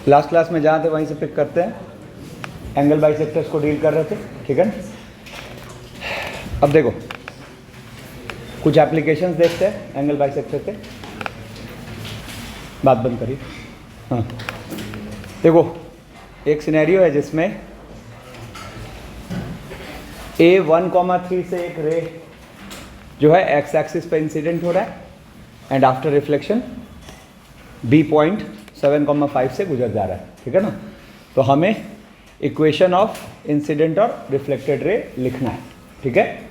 Last class में जहाँ थे वहीं से पिक करते हैं, एंगल बाइसेक्टर्स को डील कर रहे थे, ठीक है ना। अब देखो कुछ एप्लीकेशंस देखते हैं एंगल बाइसेक्टर के। बात बंद करिए। हाँ देखो, एक सिनेरियो है जिसमें A1,3 से एक रे जो है एक्स एक्सिस पे इंसिडेंट हो रहा है and after reflection B point 7,5 से गुजर जा रहा है, ठीक है ना। तो हमें इक्वेशन ऑफ इंसिडेंट और रिफ्लेक्टेड रे लिखना है, ठीक है।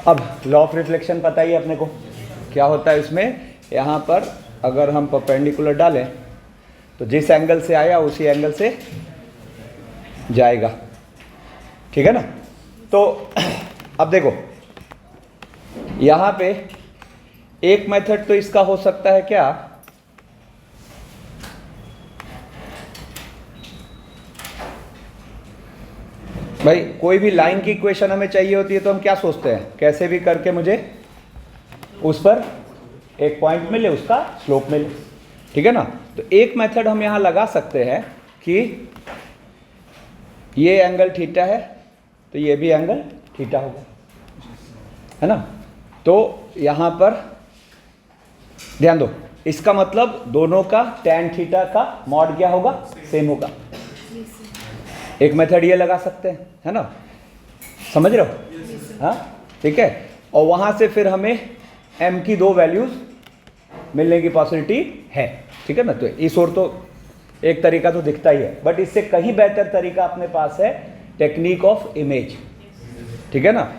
अब लॉ ऑफ रिफ्लेक्शन पता ही है अपने को, क्या होता है इसमें, यहाँ पर अगर हम परपेंडिकुलर डालें तो जिस एंगल से आया उसी एंगल से जाएगा, ठीक है ना। तो अब देखो यहाँ पे एक मेथड तो इसका हो सकता है क्या, भाई कोई भी लाइन की इक्वेशन हमें चाहिए होती है तो हम क्या सोचते हैं, कैसे भी करके मुझे उस पर एक पॉइंट मिले, उसका स्लोप मिले, ठीक है ना। तो एक मेथड हम यहाँ लगा सकते हैं कि ये एंगल थीटा है तो ये भी एंगल थीटा होगा, है ना। तो यहाँ पर ध्यान दो, इसका मतलब दोनों का tan थीटा का मॉड क्या होगा, सेम होगा। एक मेथड ये लगा सकते हैं, है ना, समझ रहे हो, हाँ ठीक है। और वहाँ से फिर हमें m की दो वैल्यूज मिलने की पॉसिबिलिटी है, ठीक है ना। तो इस ओर तो एक तरीका तो दिखता ही है, बट इससे कहीं बेहतर तरीका अपने पास है टेक्निक ऑफ इमेज, ठीक है ना।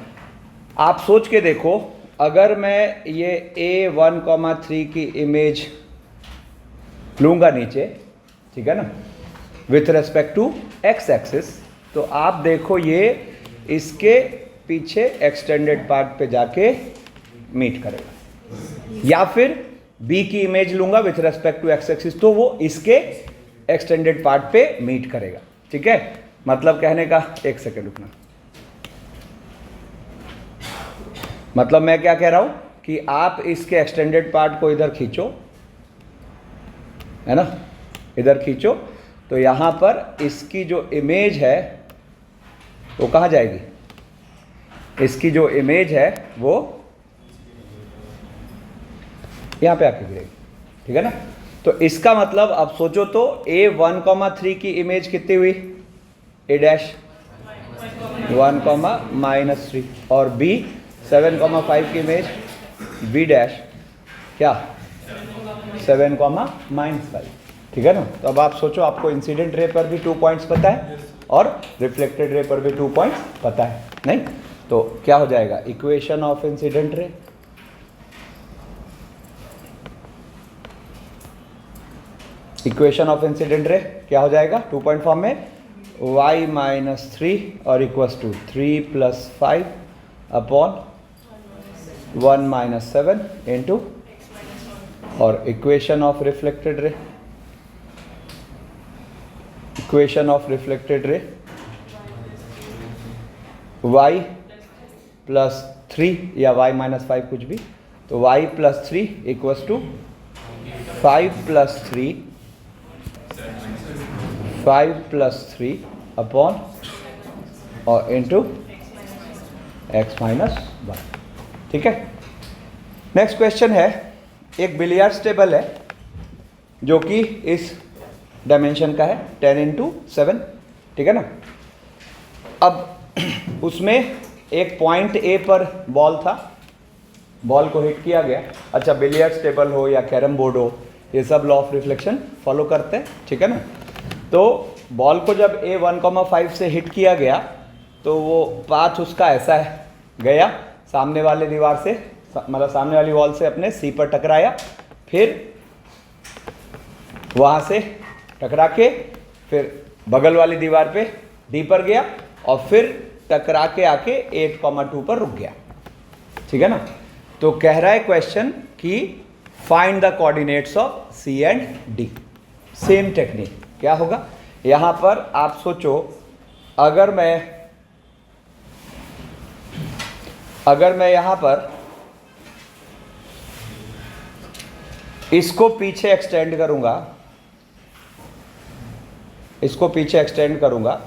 आप सोच के देखो, अगर मैं ये A1,3 की इमेज लूँगा नीचे, ठीक है ना, with respect to X axis, तो आप देखो ये इसके पीछे एक्सटेंडेड पार्ट पे जाके मीट करेगा, या फिर B की इमेज लूँगा with respect to X axis तो वो इसके एक्सटेंडेड पार्ट पे मीट करेगा, ठीक है। मतलब कहने का, एक सेकेंड रुकना, मतलब मैं क्या कह रहा हूं कि आप इसके एक्सटेंडेड पार्ट को इधर खींचो, है ना, इधर खींचो, तो यहां पर इसकी जो इमेज है वो कहां जाएगी, इसकी जो इमेज है वो यहां पे आके गिरेगी, ठीक है ना। तो इसका मतलब अब सोचो तो A1,3 की इमेज कितनी हुई, A' 1,-3 और B 7,5 की इमेज B' क्या 7,-5, ठीक है ना। तो अब आप सोचो, आपको इंसिडेंट रे पर भी 2 पॉइंट्स पता है और रिफ्लेक्टेड रे पर भी 2 पॉइंट्स पता है, नहीं तो क्या हो जाएगा, equation of incident ray, equation of incident ray क्या हो जाएगा 2 पॉइंट फॉर्म में, y-3 और इक्वल्स टू 3 + 5 अपॉन 1 - 7 इंटू, और इक्वेशन ऑफ रिफ्लेक्टेड रे, इक्वेशन ऑफ रिफ्लेक्टेड रे y + 3 या y - 5 कुछ भी, तो y + 3 इक्वल्स टू 5 + 3 अपॉन और इंटू x - 1, ठीक है। नेक्स्ट क्वेश्चन है, एक बिलियर्ड्स टेबल है जो कि इस डायमेंशन का है 10 × 7, ठीक है ना। अब उसमें एक पॉइंट A पर बॉल था, बॉल को हिट किया गया। अच्छा, बिलियर्ड्स टेबल हो या कैरम बोर्ड हो, ये सब लॉ ऑफ रिफ्लेक्शन फॉलो करते हैं, ठीक है ना। तो बॉल को जब A1,5 से हिट किया गया तो वो पाथ उसका ऐसा है, गया सामने वाले दीवार से, मतलब सामने वाली वॉल से अपने C पर टकराया, फिर वहाँ से टकरा के फिर बगल वाली दीवार पे D पर गया और फिर टकरा के आके 8,2 पर रुक गया, ठीक है ना। तो कह रहा है क्वेश्चन कि find the coordinates of C and D। Same technique क्या होगा, यहाँ पर आप सोचो, अगर मैं यहाँ पर इसको पीछे एक्सटेंड करूँगा इसको पीछे एक्सटेंड करूंगा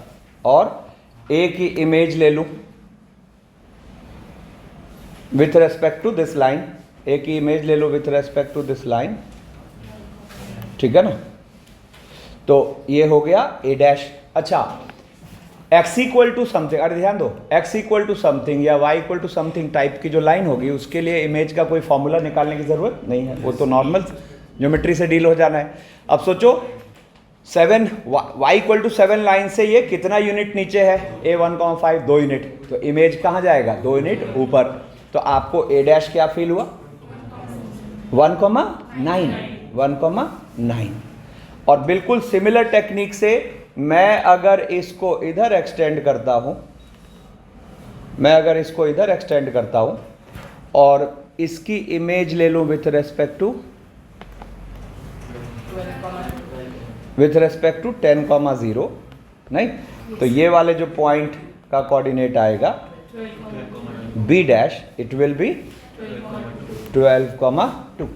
और ए की इमेज ले लूं with respect to this line, A की इमेज ले लो with respect to this line, ठीक है ना। तो ये हो गया ए डैश। अच्छा, x इक्वल टू समथिंग, अरे ध्यान दो, x इक्वल टू समथिंग या y equal to something type की जो लाइन होगी उसके लिए इमेज का कोई फॉर्मूला निकालने की जरूरत नहीं है, वो तो नॉर्मल ज्योमेट्री से डील हो जाना है। अब सोचो 7 y इक्वल टू 7 लाइन से ये कितना यूनिट नीचे है, a1,5 2 यूनिट, तो इमेज कहाँ जाएगा, 2 यूनिट ऊपर। तो आपको a डैश क्या फील हुआ, 1,9। और बिल्कुल सिमिलर टेक्निक से मैं अगर इसको इधर एक्सटेंड करता हूं, और इसकी इमेज ले लूं विथ रेस्पेक्ट टू 10,0, नहीं, तो ये वाले जो पॉइंट का कोऑर्डिनेट आएगा b dash, it will be 12,2।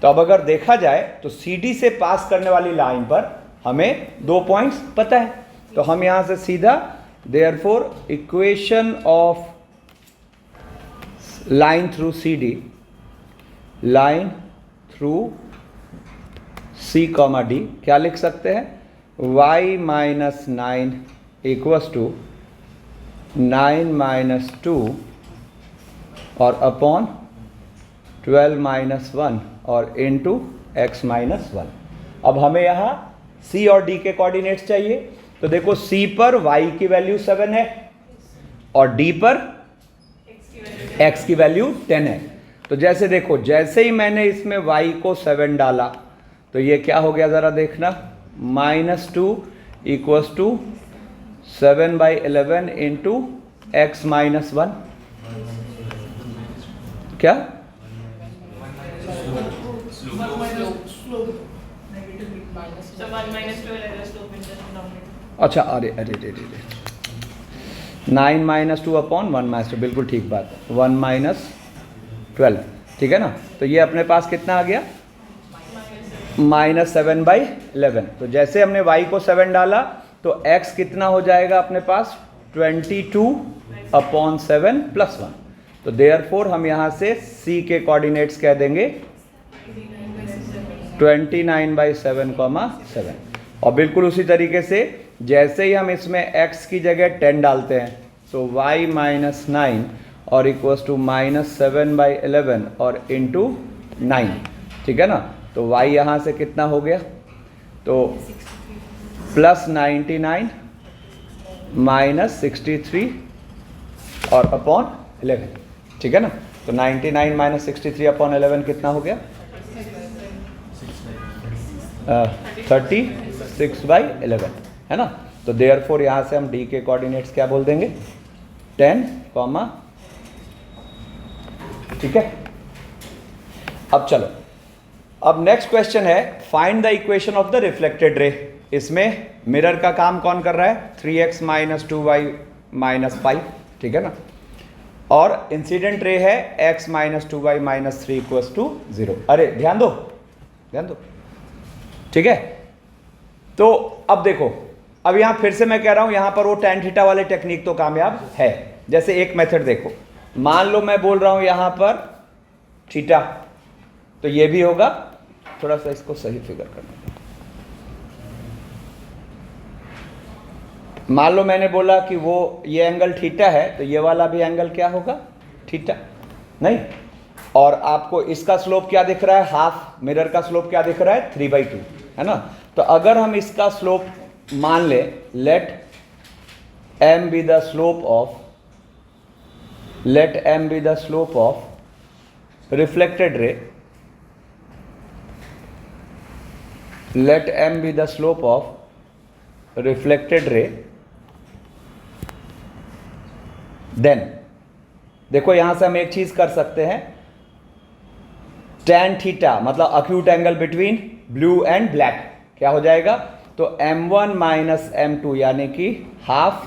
तो अब अगर देखा जाए तो CD से पास करने वाली लाइन पर हमें 2 पॉइंट्स पता है, तो हम यहां से सीधा therefore equation of line through CD, line through C, D क्या लिख सकते हैं, y minus 9 equals to 9 minus 2 और अपॉन 12 माइनस 1 और इनटू x माइनस 1। अब हमें यहाँ C और D के कोऑर्डिनेट्स चाहिए, तो देखो C पर y की वैल्यू 7 है और D पर x की वैल्यू 10 है। तो जैसे देखो, जैसे ही मैंने इसमें y को 7 डाला तो ये क्या हो गया ज़रा देखना, -2 equals to 7/11 into x minus 1, क्या अच्छा, अरे 9 माइनस 2 अपॉन 1 माइनस 2, बिल्कुल ठीक बात है, 1 माइनस 12, ठीक है ना। तो ये अपने पास कितना आ गया, -7/11। तो जैसे हमने y को 7 डाला तो x कितना हो जाएगा अपने पास, 22/7 + 1। तो देयरफॉर हम यहाँ से C के कोऑर्डिनेट्स कह देंगे 29/7,7। और बिल्कुल उसी तरीके से जैसे ही हम इसमें x की जगह 10 डालते हैं तो y माइनस 9 और इक्वल्स टू -7/11 और इंटू 9, ठीक है ना। तो y यहाँ से कितना हो गया, तो +99 -63 और अपॉन 11, ठीक है ना। तो 99 - 63 अपॉन 11 कितना हो गया, 36/11, है ना। तो देयरफॉर यहाँ से हम D के कोऑर्डिनेट्स क्या बोल देंगे, 10, ठीक है। अब चलो, अब नेक्स्ट क्वेश्चन है, find the equation of the reflected ray. इसमें मिरर का काम कौन कर रहा है, 3x - 2y - 5, ठीक है ना। और इंसिडेंट रे है x - 2y - 3 = 0। अरे ध्यान दो, ठीक है। तो अब देखो, अब यहां फिर से मैं कह रहा हूं, यहां पर वो tan थीटा वाले टेक्निक तो कामयाब है। जैसे एक मेथड देखो, मान लो मैं बोल रहा हूं यहां पर थीटा, तो ये भी होगा, थोड़ा सा इसको सही फिगर करना। मान लो मैंने बोला कि वो ये एंगल थीटा है, तो ये वाला भी एंगल क्या होगा, थीटा, नहीं। और आपको इसका स्लोप क्या दिख रहा है, हाफ, मिरर का स्लोप क्या दिख रहा है, 3/2, है ना। तो अगर हम इसका स्लोप मान ले, let m be the slope of reflected ray, let m be the slope of reflected ray, then देखो यहां से हम एक चीज कर सकते हैं, tan थीटा मतलब acute angle between blue and black क्या हो जाएगा, तो m1 - m2 यानी कि हाफ,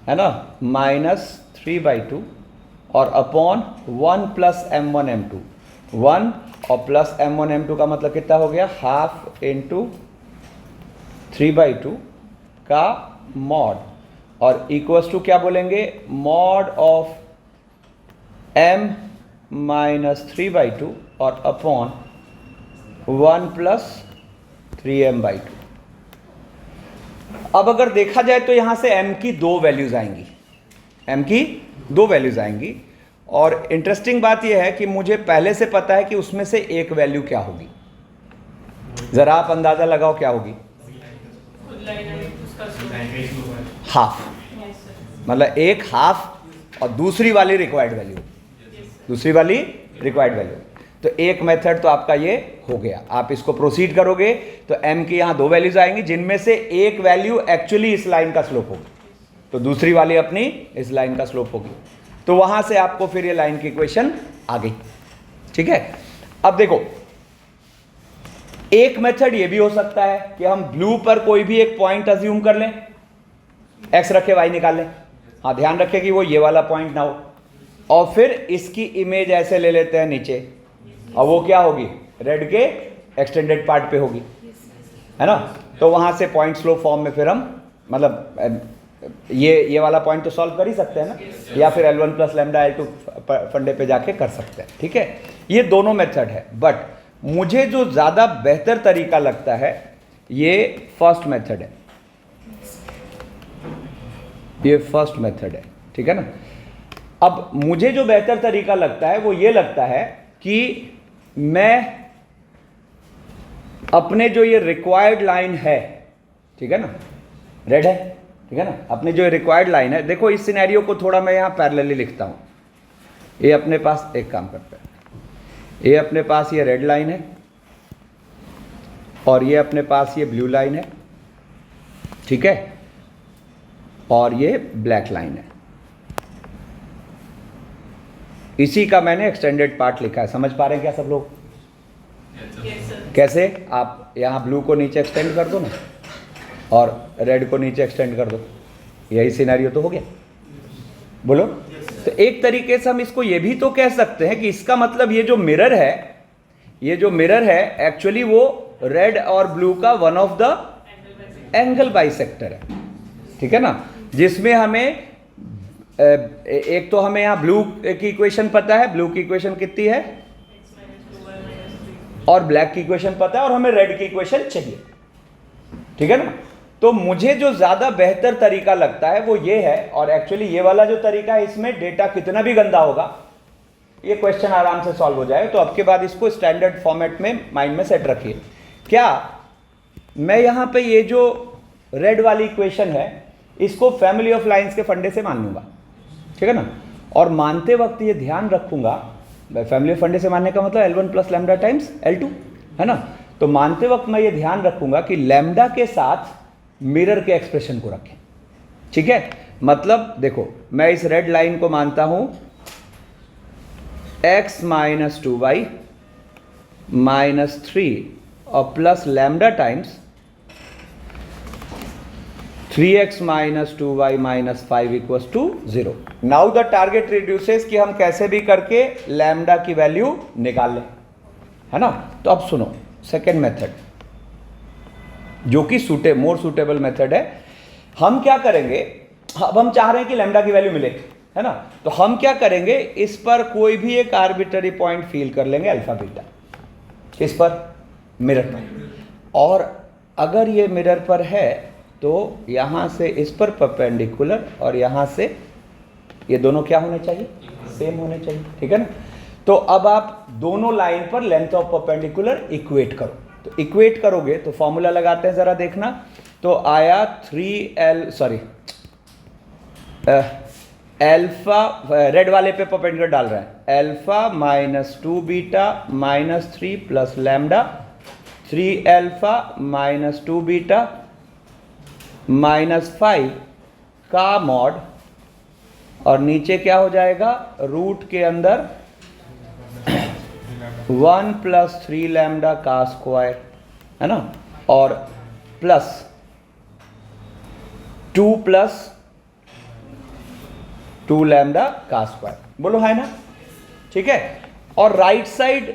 है ना, -3/2 और अपॉन 1 + m1 m2, 1 और प्लस m1 m2 का मतलब कितना हो गया, हाफ इंटू 3/2 का मॉड, और इक्वल्स टू क्या बोलेंगे, मॉड ऑफ m माइनस 3/2 और अपॉन 1 प्लस 3m/2। अब अगर देखा जाए तो यहां से m की दो वैल्यूज आएंगी, m की दो वैल्यूज आएंगी, और इंटरेस्टिंग बात यह है कि मुझे पहले से पता है कि उसमें से एक वैल्यू क्या होगी। जरा आप अंदाजा लगाओ क्या होगी, हाफ, मतलब एक हाफ और दूसरी वाली रिक्वायर्ड वैल्यू, दूसरी वाली रिक्वायर्ड वैल्यू। तो एक मेथड तो आपका ये हो गया। आप इसको प्रोसीड करोगे तो m की यहां दो वैल्यूज आएंगी, जिनमें से एक वैल्यू एक्चुअली इस लाइन का स्लोप होगी, तो दूसरी वाली अपनी इस लाइन का स्लोप होगी। तो वहां से आपको फिर ये लाइन की इक्वेशन आ गई। ठीक है, अब देखो एक मेथड ये भी हो सकता है कि हम ब्लू पर कोई भी एक पॉइंट अज्यूम कर लें, x रखे y निकाल लें। हाँ, ध्यान रखें कि वो ये वाला पॉइंट ना हो, और फिर इसकी इमेज ऐसे ले लेते हैं नीचे, और वो क्या होगी, रेड के एक्सटेंडेड पार्ट पे होगी, है ना। तो वहां से पॉइंट स्लोप फॉर्म में फिर हम मतलब ये वाला पॉइंट तो सॉल्व कर ही सकते हैं ना, या फिर L1 प्लस लैम्डा L2 फंडे पे जाके कर सकते हैं। ठीक है, ये दोनों मेथड है, बट मुझे जो ज़्यादा बेहतर तरीका लगता है ये फर्स्ट मेथड है, ये फर्स्ट मेथड है। ठीक है ना। अब मुझे जो बेहतर तरीका लगता है वो ये लगता है कि मैं अपने जो ये रिक्वायर्ड लाइन है, ठीक है ना, रेड है, ठीक है ना, अपने जो रिक्वायर्ड लाइन है, देखो इस सिनेरियो को थोड़ा मैं यहां पैरेलली लिखता हूं। ये अपने पास एक काम करता है, ये अपने पास ये रेड लाइन है और ये अपने पास ये ब्लू लाइन है, ठीक है, और ये ब्लैक लाइन है। इसी का मैंने एक्सटेंडेड पार्ट लिखा है। समझ पा रहे हैं क्या सब लोग? कैसे? आप यहां ब्लू को नीचे एक्सटेंड कर दो ना, और रेड को नीचे एक्सटेंड कर दो, यही सिनेरियो तो हो गया। बोलो। तो एक तरीके से हम इसको ये भी तो कह सकते हैं कि इसका मतलब ये जो मिरर है, ये जो मिरर है एक्चुअली वो रेड और ब्लू का one of the angle bisector है, ठीक है ना, जिसमें हमें एक तो हमें यहां ब्लू की इक्वेशन पता है, ब्लू की इक्वेशन कितनी है, और ब्लैक की इक्वेशन पता है, और हमें रेड की इक्वेशन चाहिए, ठीक है ना। तो मुझे जो ज्यादा बेहतर तरीका लगता है वो ये है, और एक्चुअली ये वाला जो तरीका है इसमें डेटा कितना भी गंदा होगा ये क्वेश्चन आराम से सॉल्व हो जाए। तो अब के बाद इसको स्टैंडर्ड फॉर्मेट में माइंड में सेट रखिए। क्या मैं यहां पे ये जो रेड वाली इक्वेशन है इसको फैमिली ऑफ लाइंस के फंडे से मान लूंगा, ठीक है ना, और मानते वक्त ये ध्यान रखूंगा, फैमिली ऑफ फंडे से मानने का मतलब L1 plus lambda times L2, है ना। तो मानते वक्त मैं ये ध्यान रखूंगा कि लैम्डा के साथ मिरर के एक्सप्रेशन को रखें, ठीक है। मतलब देखो मैं इस रेड लाइन को मानता हूं x माइनस 2y माइनस 3 और plus lambda times 3x minus 2y minus 5 equals to 0। Now the target reduces कि हम कैसे भी करके लैम्डा की वैल्यू निकाल लें, है ना। तो अब सुनो सेकेंड मेथड जो कि मोर सूटेबल मेथड है। हम क्या करेंगे, अब हम चाह रहे हैं कि लैम्डा की वैल्यू मिले, है ना, तो हम क्या करेंगे, इस पर कोई भी एक आर्बिट्ररी पॉइंट फील कर लेंगे अल्फा बीटा, इस पर मिरर पर, और अगर ये मिरर पर है तो यहां से इस पर परपेंडिकुलर और यहां से ये दोनों क्या होने चाहिए, सेम होने चाहिए, ठीक है ना। तो अब आप दोनों लाइन पर लेंथ ऑफ परपेंडिकुलर इक्वेट करो। तो इक्वेट करोगे तो फॉर्मूला लगाते हैं, जरा देखना। तो आया 3L सॉरी एल्फा, रेड वाले पे परपेंडिकुलर डाल रहे हैं, alpha minus 2 beta minus 3 plus lambda 3 alpha minus 2 beta minus 5 का मॉड, और नीचे क्या हो जाएगा, रूट के अंदर 1 प्लस 3 लैम्डा का स्क्वायर, है ना, और प्लस 2 प्लस 2 लैम्डा का स्क्वायर। बोलो है ना, ठीक है। और राइट साइड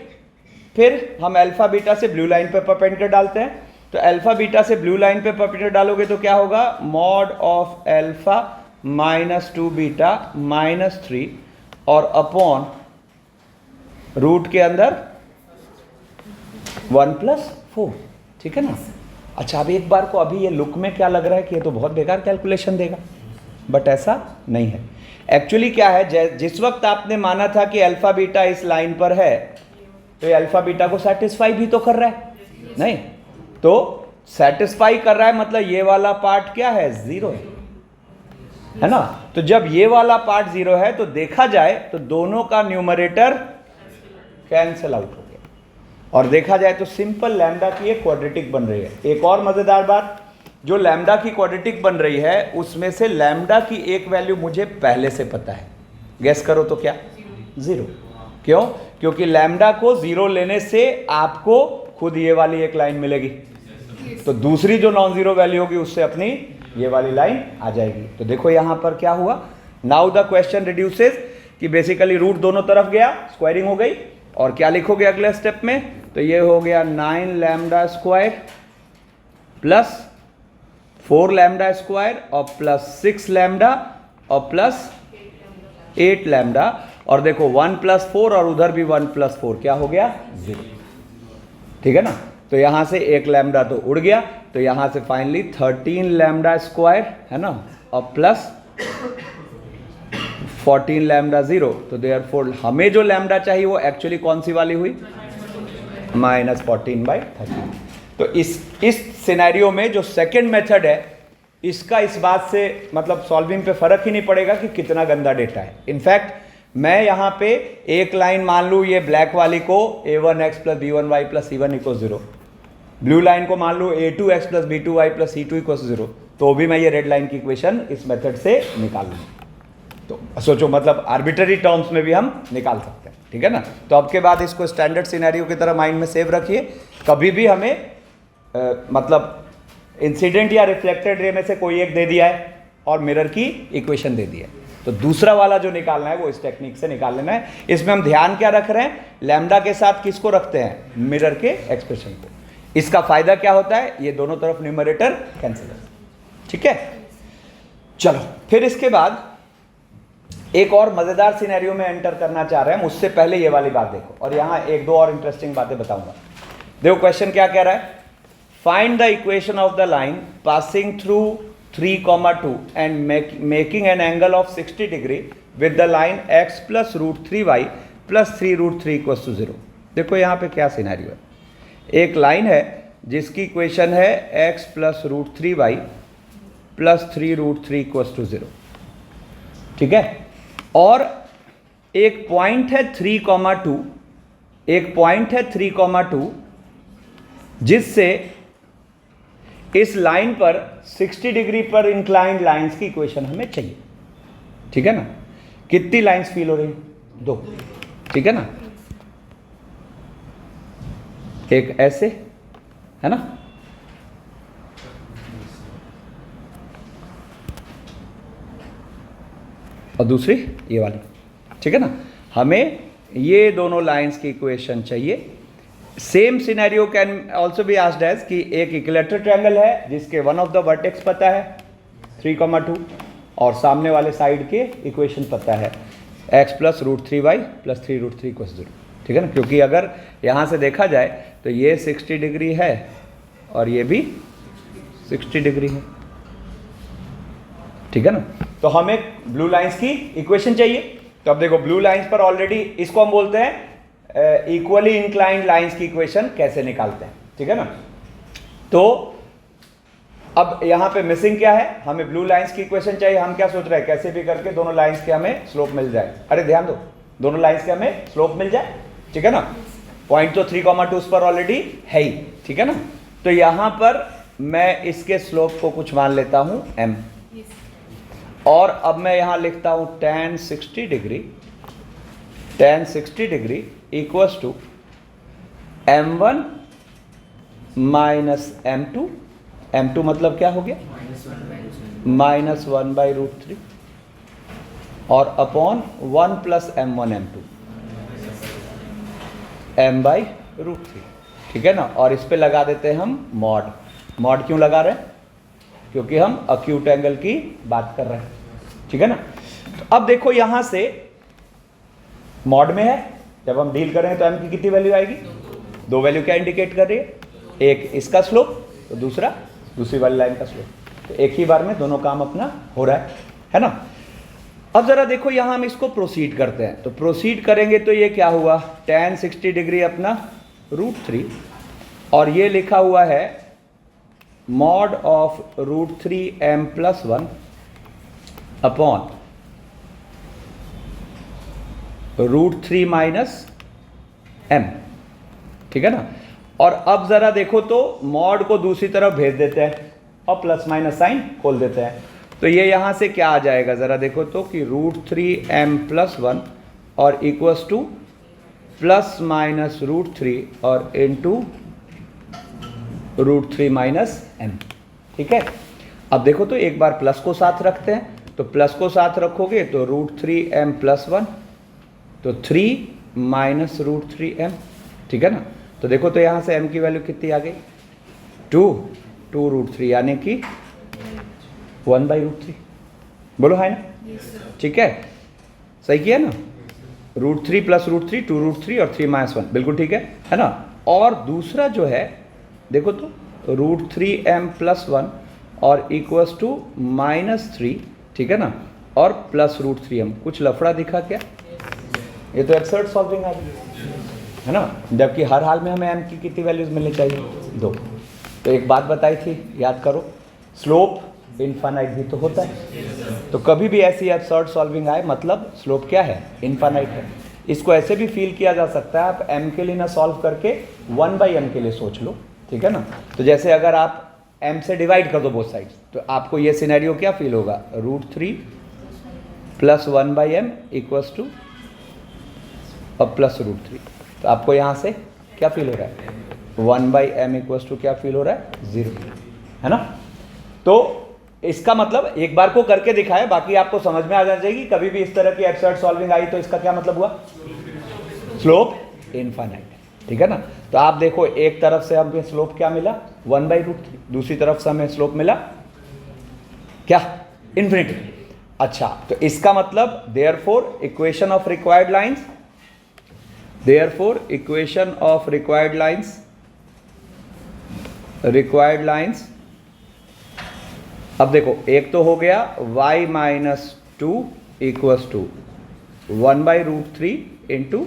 फिर हम अल्फा बीटा से ब्लू लाइन पे परपेंडिकुलर डालते हैं, तो अल्फा बीटा से ब्लू लाइन पे परपेंडिकुलर डालोगे तो क्या होगा, mod of alpha minus 2 beta minus 3 और अपॉन रूट के अंदर 1 + 4, ठीक है ना। अच्छा, अब एक बार को अभी ये लुक में क्या लग रहा है कि ये तो बहुत बेकार कैलकुलेशन देगा, बट ऐसा नहीं है। एक्चुअली क्या है, जिस वक्त आपने माना था कि अल्फा बीटा इस लाइन पर है तो ये अल्फा बीटा को सेटिस्फाई भी तो कर रहा है, नहीं तो सेटिस्फाई कर रहा है, मतलब ये वाला पार्ट क्या है, 0 है ना। तो जब ये वाला पार्ट 0 है तो देखा जाए तो दोनों का न्यूमरेटर कैंसिल आउट हो गया, और देखा जाए तो सिंपल लैम्डा की एक क्वाड्रेटिक बन रही है। एक और मजेदार बात, जो लैम्डा की क्वाड्रेटिक बन रही है उसमें से लैम्डा की एक वैल्यू मुझे पहले से पता है, गेस करो तो क्या, 0। क्यों, क्योंकि लैम्डा को 0 लेने से आपको खुद ये वाली एक लाइन मिलेगी, तो दूसरी जो नॉन जीरो वैल्यू होगी उससे अपनी ये वाली लाइन आ जाएगी। तो देखो यहां पर क्या हुआ, नाउ द क्वेश्चन रिड्यूसेस कि बेसिकली रूट दोनों तरफ गया, स्क्वायरिंग हो गई, और क्या लिखोगे अगले स्टेप में, तो ये हो गया 9 lambda square plus 4 lambda square और प्लस 6 लैम्डा और प्लस 8 लैम्डा, और देखो 1 + 4 और उधर भी 1 + 4 क्या हो गया, 0, ठीक है ना। तो यहां से 1 लैम्डा तो उड़ गया, तो यहां से फाइनली 13 लैम्डा स्क्वायर है ना, और प्लस 14 लैम्डा 0। तो देयरफॉर हमें जो लैम्डा चाहिए वो एक्चुअली कौन सी वाली हुई, -14/13। तो इस सिनेरियो में जो सेकंड मेथड है इसका इस बात से मतलब सॉल्विंग पे फर्क ही नहीं पड़ेगा कि कितना गंदा डेटा है। इनफैक्ट मैं यहाँ पे एक लाइन मान लूँ ये ब्लैक वाली को a1x + b1y + c1 = 0, blue line को मान लूँ a2x + b2y + c2 = 0, तो भी मैं ये रेड लाइन की इक्वेशन इस मेथड से निकाल लूँ। तो सोचो, मतलब आर्बिट्ररी टर्म्स में भी हम निकाल सकते हैं, ठीक है ना। तो अब के बाद इसको स्टैंडर्ड सिनेरियो की तरह माइंड में सेव रखिए, कभी भी हमें मतलब इंसिडेंट या रिफ्लेक्टेड रे में से कोई एक दे दिया है और मिरर की इक्वेशन दे दी है, तो दूसरा वाला जो निकालना है वो इस टेक्निक से निकाल लेना है। इसमें हम ध्यान क्या रख रहे हैं, लैम्डा के साथ किसको रखते हैं, मिरर के एक्सप्रेशन को। इसका फायदा क्या होता है, ये दोनों तरफ न्यूमरेटर कैंसिल है, ठीक है। चलो फिर इसके बाद एक और मजेदार सिनेरियो में एंटर करना चाह रहे हैं, उससे पहले ये वाली बात देखो, और यहां एक दो और इंटरेस्टिंग बातें बताऊंगा। देखो क्वेश्चन क्या कह रहा है, find the equation of the line passing through 3,2 and making an angle of 60 degree with the line x + √3y + 3√3 = 0। देखो यहाँ पे क्या सिनेरियो है, एक लाइन है जिसकी इक्वेशन है x + √3y + 3√3 = 0, ठीक है, और एक पॉइंट है 3,2, एक पॉइंट है 3,2 जिससे इस लाइन पर 60 डिग्री पर इंक्लाइंड लाइंस की इक्वेशन हमें चाहिए, ठीक है ना। कितनी लाइंस फील हो रही हैं, 2, ठीक है ना, एक ऐसे है ना, और दूसरी ये वाली, ठीक है ना। हमें ये दोनों लाइंस की इक्वेशन चाहिए। Same scenario can also be asked as कि एक इक्विलैटरल ट्रायंगल है जिसके वन ऑफ द वर्टेक्स पता है 3,2 और सामने वाले साइड के इक्वेशन पता है x + √3y + 3√3 = 0, ठीक है ना। क्योंकि अगर यहाँ से देखा जाए तो ये 60 डिग्री है और ये भी 60 डिग्री है, ठीक है ना। तो हमें ब्लू लाइंस की इक्वेशन चाहिए। तो अब देखो ब्लू लाइंस पर ऑलरेडी इसको हम बोलते हैं इक्वली इंक्लाइंड लाइंस की इक्वेशन कैसे निकालते हैं, ठीक है ना। तो अब यहां पे मिसिंग क्या है, हमें ब्लू लाइंस की इक्वेशन चाहिए। हम क्या सोच रहे हैं, कैसे भी करके दोनों लाइंस के हमें स्लोप मिल जाए। अरे ध्यान दो, दोनों लाइंस के हमें स्लोप मिल जाए, ठीक है ना। पॉइंट तो 3,2 उस पर ऑलरेडी है ही, ठीक है ना। तो यहां पर मैं इसके स्लोप को कुछ मान लेता हूं m, और अब मैं यहां लिखता हूं tan 60 degree equals to m1 minus m2, m2 मतलब क्या हो गया, -1/√3 और अपॉन 1 + m1 m2 m/√3, ठीक है ना। और इस पे लगा देते हैं हम मॉड। मॉड क्यों लगा रहे हैं? क्योंकि हम अक्यूट एंगल की बात कर रहे हैं, ठीक है ना। तो अब देखो यहां से मॉड में है, जब हम डील करें तो एम की कितनी वैल्यू आएगी? 2 वैल्यू क्या इंडिकेट कर रही है? एक इसका स्लोप तो दूसरा दूसरी वाली लाइन का स्लोप। तो एक ही बार में दोनों काम अपना हो रहा है ना। अब जरा देखो यहां हम इसको प्रोसीड करते हैं, तो प्रोसीड करेंगे तो ये क्या हुआ? tan 60 डिग्री अपना √3 और ये लिखा हुआ है mod of √3m + 1 upon √3 - m, ठीक है ना। और अब जरा देखो तो मॉड को दूसरी तरफ भेज देते हैं और प्लस माइनस साइन खोल देते हैं, तो ये यहां से क्या आ जाएगा जरा देखो तो कि √3m + 1 और इक्वल्स टू ±√3 और इनटू √3 - m, ठीक है। अब देखो तो एक बार प्लस को साथ रखते हैं, तो प्लस को साथ रखोगे तो √3m + 1 तो 3 - √3m, ठीक है ना। तो देखो तो यहां से m की वैल्यू कितनी आ गई? 2√3 यानी कि 1/√3। बोलो है ना? ठीक है, सही किया ना। √3 + √3 2√3 और 3 - 1 बिल्कुल ठीक है ना। और दूसरा जो है देखो तो √3m + 1 और इक्वल्स टू -3, ठीक है ना, और प्लस √3m। कुछ लफड़ा दिखा क्या? ये तो एब्सर्ड सॉल्विंग है ना, जबकि हर हाल में हमें m की कितनी वैल्यूज मिलनी चाहिए? 2। तो एक बात बताई थी, याद करो, स्लोप इनफाइनाइट भी तो होता है, तो कभी भी ऐसी एब्सर्ड सॉल्विंग आए मतलब स्लोप क्या है? इनफाइनाइट है। इसको ऐसे भी फील किया जा सकता है, आप m के लिए ना सॉल्व करके 1/m के लिए सोच लो, ठीक है ना। तो जैसे अगर आप m से डिवाइड कर दो बोथ साइड्स, तो आपको ये सिनेरियो क्या फील होगा? √3 + 1/m इक्वल्स टू और प्लस √3। तो आपको यहाँ से क्या फील हो रहा है? 1/m इक्वल्स टू क्या फील हो रहा है? 0, है ना। तो इसका मतलब एक बार को करके दिखाए, बाकी आपको समझ में आ जाना चाहिए कि कभी भी इस तरह की एब्सर्ड सॉल्विंग आई तो इसका क्या मतलब हुआ? स्लोप इनफाइनाइट, ठीक है ना। तो आप देखो एक तरफ से हमें स्लोप क्या मिला? 1/√3, दूसरी तरफ से हमें स्लोप मिला क्या? इन्फिनिटी। अच्छा, तो इसका मतलब therefore equation of required lines, required lines. अब देखो एक तो हो गया y - 2 equals to 1/√3 into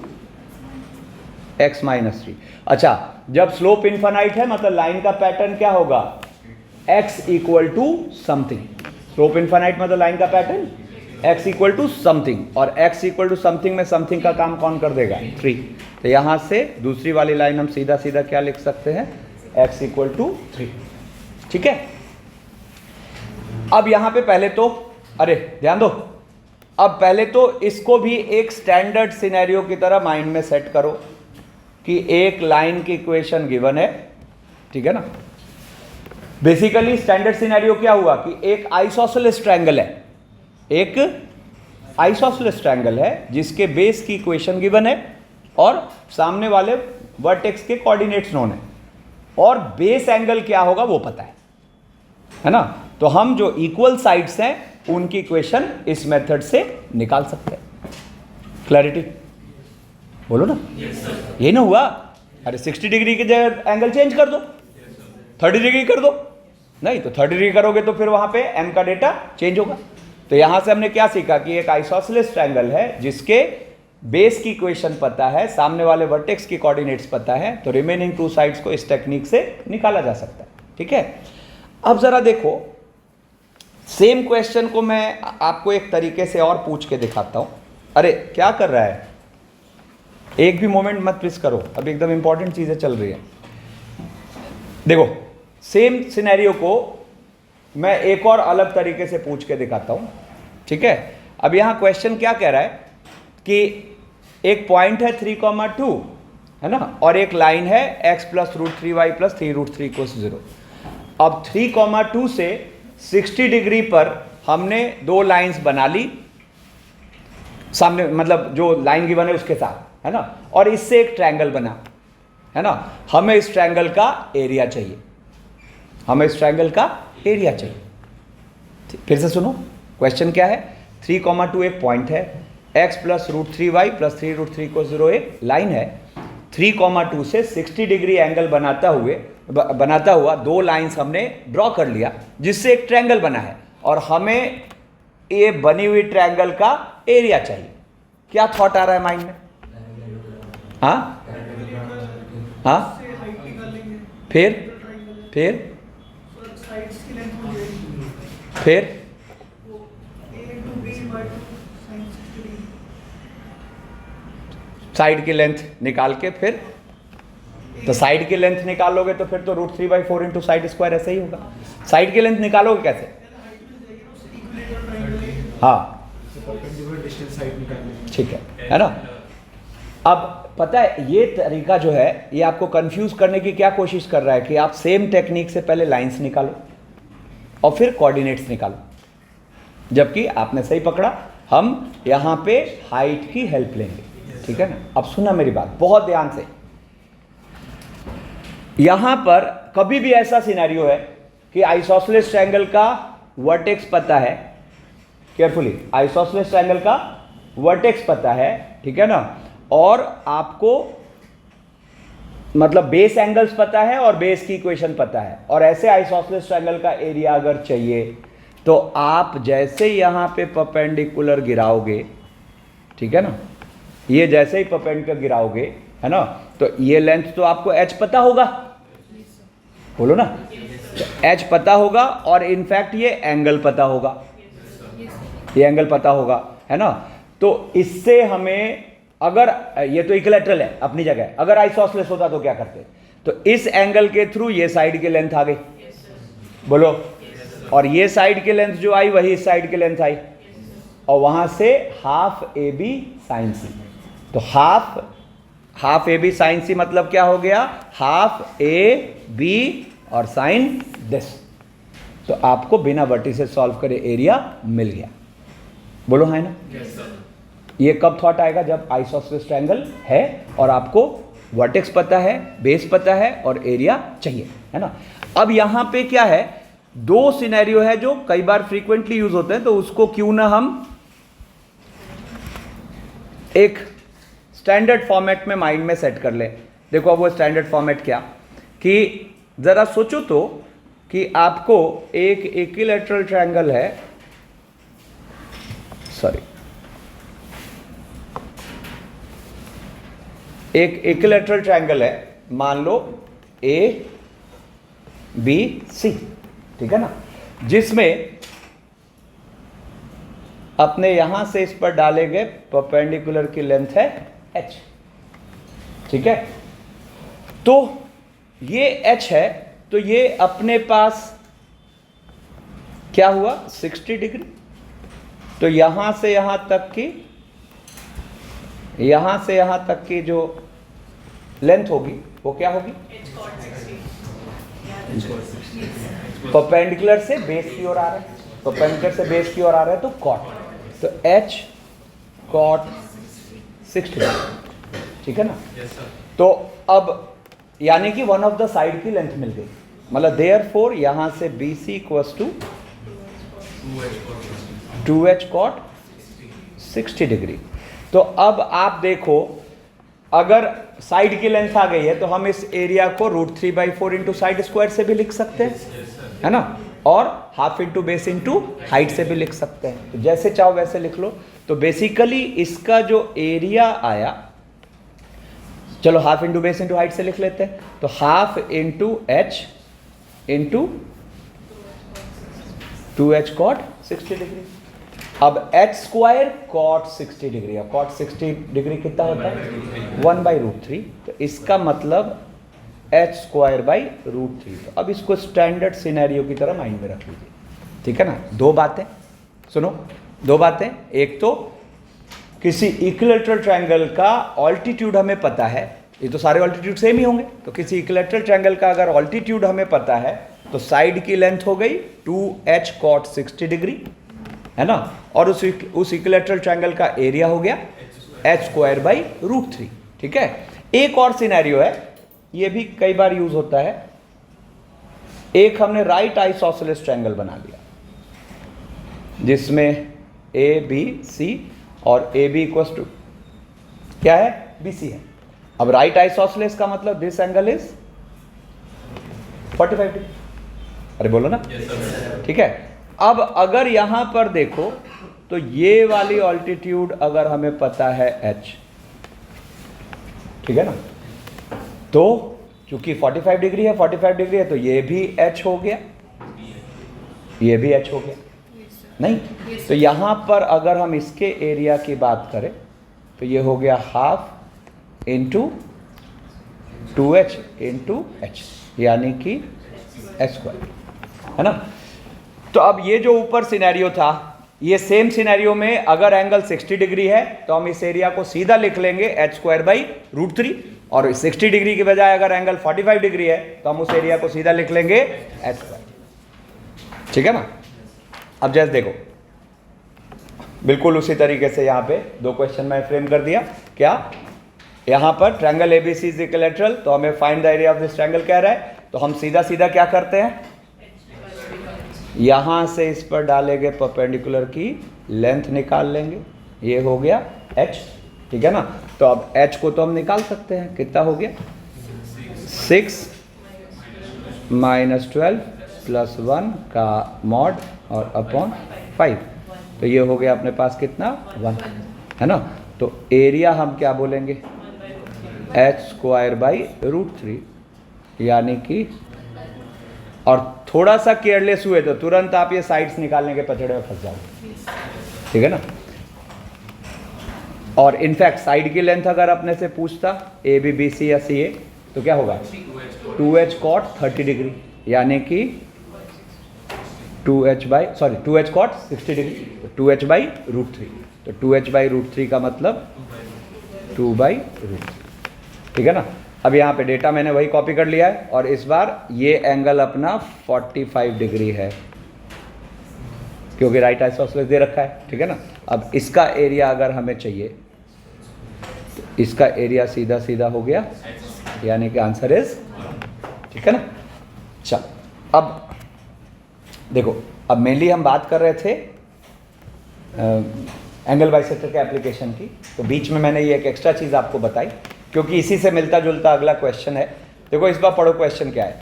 x - 3। अच्छा, जब स्लोप इनफाइनाइट है मतलब लाइन का पैटर्न क्या होगा? x = something. स्लोप इनफाइनाइट मतलब लाइन का पैटर्न x = समथिंग, और x = समथिंग में समथिंग का काम कौन कर देगा? 3। तो यहां से दूसरी वाली लाइन हम सीधा सीधा क्या लिख सकते हैं? x = 3, ठीक है। अब यहां पे पहले तो अरे ध्यान दो, अब पहले तो इसको भी एक स्टैंडर्ड सिनेरियो की तरह माइंड में सेट करो कि एक लाइन की इक्वेशन गिवन है, ठीक है ना। बेसिकली स्टैंडर्ड सिनेरियो क्या हुआ कि एक आइसोसेलेस ट्रायंगल है, एक आइसोसेलेस ट्रायंगल है जिसके बेस की इक्वेशन गिवन है और सामने वाले वर्टेक्स के कोऑर्डिनेट्स नोन है, और बेस एंगल क्या होगा वो पता है ना। तो हम जो इक्वल साइड्स हैं उनकी इक्वेशन इस मेथड से निकाल सकते हैं। क्लैरिटी बोलो ना, ये ना हुआ? अरे 60 डिग्री के जगह एंगल चेंज कर दो, 30 डिग्री कर दो। नहीं तो 30 डिग्री करोगे तो फिर वहां पे m का डेटा चेंज होगा। तो यहां से हमने क्या सीखा कि एक आइसोसेलेस ट्रायंगल है जिसके बेस की इक्वेशन पता है, सामने वाले वर्टेक्स की कोऑर्डिनेट्स पता है, तो रिमेनिंग 2 साइड्स को इस टेक्निक से निकाला जा सकता है, ठीक है। अब जरा देखो सेम क्वेश्चन को मैं आपको एक तरीके से और पूछ के दिखाता हूं। अरे क्या कर रहा है? एक भी मोमेंट मत मिस करो, अभी एकदम इंपॉर्टेंट चीजें चल रही है। देखो सेम सिनेरियो को मैं एक और अलग तरीके से पूछ के दिखाता हूं, ठीक है। अब यहां क्वेश्चन क्या कह रहा है कि एक पॉइंट है 3,2, है ना, और एक लाइन है x + √3y + 3√3 = 0। अब 3,2 से 60 डिग्री पर हमने 2 लाइंस बना ली सामने, मतलब जो लाइन गिवन है उसके साथ, है ना, और इससे एक ट्रायंगल बना, है ना। हमें इस ट्रायंगल का एरिया चाहिए, हमें इस ट्रायंगल का एरिया चाहिए। फिर से सुनो, क्वेश्चन क्या है, 3,2 एक पॉइंट है, x प्लस √3y प्लस 3√3 को 0 एक लाइन है, 3,2 से 60 डिग्री एंगल बनाता हुआ दो लाइंस हमने ड्रॉ कर लिया जिससे एक ट्रायंगल बना है, और हमें ये बनी हुई ट्रायंगल का एरिया चाहिए। क्या थॉट आ रहा है माइंड में? हाँ हाँ, फिर साइड की लेंथ निकाल के, फिर तो साइड की लेंथ निकालोगे तो फिर तो √3/4 इंटू साइड स्क्वायर ऐसे ही होगा। साइड की लेंथ निकालोगे कैसे? हाँ ठीक है ना। अब पता है ये तरीका जो है ये आपको कंफ्यूज करने की क्या कोशिश कर रहा है कि आप सेम टेक्निक से पहले लाइंस निकालो और फिर कोऑर्डिनेट्स निकालो, जबकि आपने सही पकड़ा, हम यहां पे हाइट की हेल्प लेंगे, ठीक है ना। अब सुना मेरी बात बहुत ध्यान से, यहां पर कभी भी ऐसा सिनेरियो है कि आइसोसेलेस ट्रायंगल का वर्टेक्स पता है, केयरफुली, आइसोसेलेस ट्रायंगल का वर्टेक्स पता है, ठीक है ना, और आपको मतलब बेस एंगल्स पता है और बेस की इक्वेशन पता है, और ऐसे आइसोसेलेस ट्रायंगल का एरिया अगर चाहिए तो आप जैसे यहां पे परपेंडिकुलर गिराओगे, ठीक है ना, ये जैसे ही परपेंडिकुलर गिराओगे, है ना, तो ये लेंथ तो आपको h पता होगा, बोलो ना, तो h पता होगा, और इनफैक्ट ये एंगल पता होगा, ये एंगल पता होगा, है ना। तो इससे हमें, अगर ये तो इक्विलैटरल है अपनी जगह, अगर आइसोसेलेस होता तो क्या करते? तो इस एंगल के थ्रू ये साइड की लेंथ आ गई, बोलो, और ये साइड की लेंथ जो आई वही इस साइड की लेंथ आई, और वहां से हाफ AB sin C, तो हाफ AB sin C मतलब क्या हो गया? हाफ AB और साइन दिस, तो आपको बिना वर्टिसेस सॉल्व करे एरिया मिल गया, बोलो है ना। ये कब थॉट आएगा? जब आइसोसेलेस ट्रायंगल है और आपको वर्टेक्स पता है, बेस पता है और एरिया चाहिए, है ना। अब यहां पे क्या है, दो सिनेरियो है जो कई बार फ्रीक्वेंटली यूज होते हैं, तो उसको क्यों ना हम एक स्टैंडर्ड फॉर्मेट में माइंड में सेट कर ले। देखो अब वो स्टैंडर्ड फॉर्मेट क्या, कि जरा सोचो तो कि आपको एक इक्विलैटरल ट्रायंगल है, सॉरी, एक इक्विलैटरल ट्रायंगल है, मान लो ABC, ठीक है ना, जिसमें अपने यहां से इस पर डाले गए परपेंडिकुलर की लेंथ है h, ठीक है। तो ये h है, तो ये अपने पास क्या हुआ? 60 डिग्री। तो यहां से यहां तक की जो लेंथ होगी वो क्या होगी? परपेंडिकुलर से बेस की ओर आ रहा है, परपेंडिकुलर से बेस की ओर आ रहा है, तो कॉट, तो h cot 60, ठीक है ना। तो अब यानी कि वन ऑफ द साइड की लेंथ मिल गई, मतलब देयरफॉर यहां से BC equals to 2h cot 60 degree. तो अब आप देखो, अगर साइड की लेंथ आ गई है तो हम इस एरिया को √3/4 इंटू साइड स्क्वायर से भी लिख सकते हैं, है ना, और half into base into height से भी लिख सकते हैं, तो जैसे चाहो वैसे लिख लो। तो बेसिकली इसका जो एरिया आया, चलो half into base into height से लिख लेते हैं, तो half into h into 2h cot 60 degree. अब h स्क्वायर cot 60 डिग्री, अब cot 60 डिग्री कितना होता है? 1/√3, तो इसका मतलब h स्क्वायर बाई √3। तो अब इसको स्टैंडर्ड सिनेरियो की तरह माइंड में रख लीजिए, ठीक है ना। दो बातें सुनो, दो बातें, एक तो किसी इक्विलैटरल ट्रायंगल का ऑल्टीट्यूड हमें पता है, ये तो सारे ऑल्टीट्यूड सेम ही होंगे, तो किसी इक्विलैटरल ट्रायंगल का अगर ऑल्टीट्यूड हमें पता है तो साइड की लेंथ हो गई 2h cot 60 डिग्री, है ना, और उस इक्विलैटरल ट्रायंगल का एरिया हो गया h स्क्वायर बाई √3, ठीक है। एक और सिनेरियो है, ये भी कई बार यूज होता है, एक हमने राइट आइसोसेलेस ट्रायंगल बना लिया जिसमें ए बी सी और ए बी इक्वल्स टू क्या है, बी सी है। अब राइट आइसोसेलेस का मतलब दिस एंगल इज 45 डिग्री। अरे बोलो ना, ठीक है। अब अगर यहां पर देखो तो ये वाली ऑल्टीट्यूड अगर हमें पता है h, ठीक है ना, तो चूंकि 45 डिग्री है, 45 डिग्री है तो ये भी h हो गया, ये भी h हो गया, नहीं? तो यहां पर अगर हम इसके एरिया की बात करें तो ये हो गया half into 2h into h, यानी कि h², है ना। तो अब ये जो ऊपर सिनेरियो था, ये सेम सिनेरियो में अगर एंगल 60 डिग्री है तो हम इस एरिया को सीधा लिख लेंगे h²/√3, और 60 डिग्री के बजाय अगर एंगल 45 डिग्री है तो हम उस एरिया को सीधा लिख लेंगे h², ठीक है ना। अब जैसे देखो, बिल्कुल उसी तरीके से यहाँ पे दो क्वेश्चन में फ्रेम कर दिया। क्या, यहाँ पर ट्रायंगल एबीसी इज इक्विलैटरल, तो हमें find the area of this triangle कह रहा है, तो हम सीधा सीधा क्या करते हैं, यहां से इस पर डाले गए परपेंडिकुलर की लेंथ निकाल लेंगे, ये हो गया h, ठीक है ना। तो अब h को तो हम निकाल सकते हैं, कितना हो गया 6 - 12 + 1 का मॉड और अपॉन 5, तो ये हो गया अपने पास कितना 1, है ना। तो एरिया हम क्या बोलेंगे h²/√3, यानी कि, और थोड़ा सा केयरलेस हुए तो तुरंत आप ये साइड्स निकालने के पचड़े में फंस जाओगे, ठीक है ना। और इनफैक्ट साइड की लेंथ अगर अपने से पूछता ए बी बी सी या सी ए तो क्या होगा 2h cot 30 डिग्री, यानी कि 2h cot 60 डिग्री, 2h/√3, तो 2h/√3 का मतलब 2/√3, ठीक है ना। अब यहाँ पे डेटा मैंने वही कॉपी कर लिया है, और इस बार ये एंगल अपना 45 डिग्री है क्योंकि राइट आइसोसेलेस दे रखा है, ठीक है ना। अब इसका एरिया अगर हमें चाहिए तो इसका एरिया सीधा सीधा हो गया, यानी कि आंसर इज, ठीक है ना। चल अब देखो, अब मेनली हम बात कर रहे थे एंगल बाइसेक्टर के एप्लीकेशन की, तो बीच में मैंने ये एक एक्स्ट्रा चीज़ आपको बताई क्योंकि इसी से मिलता जुलता अगला क्वेश्चन है। देखो इस बार पढ़ो क्वेश्चन क्या है,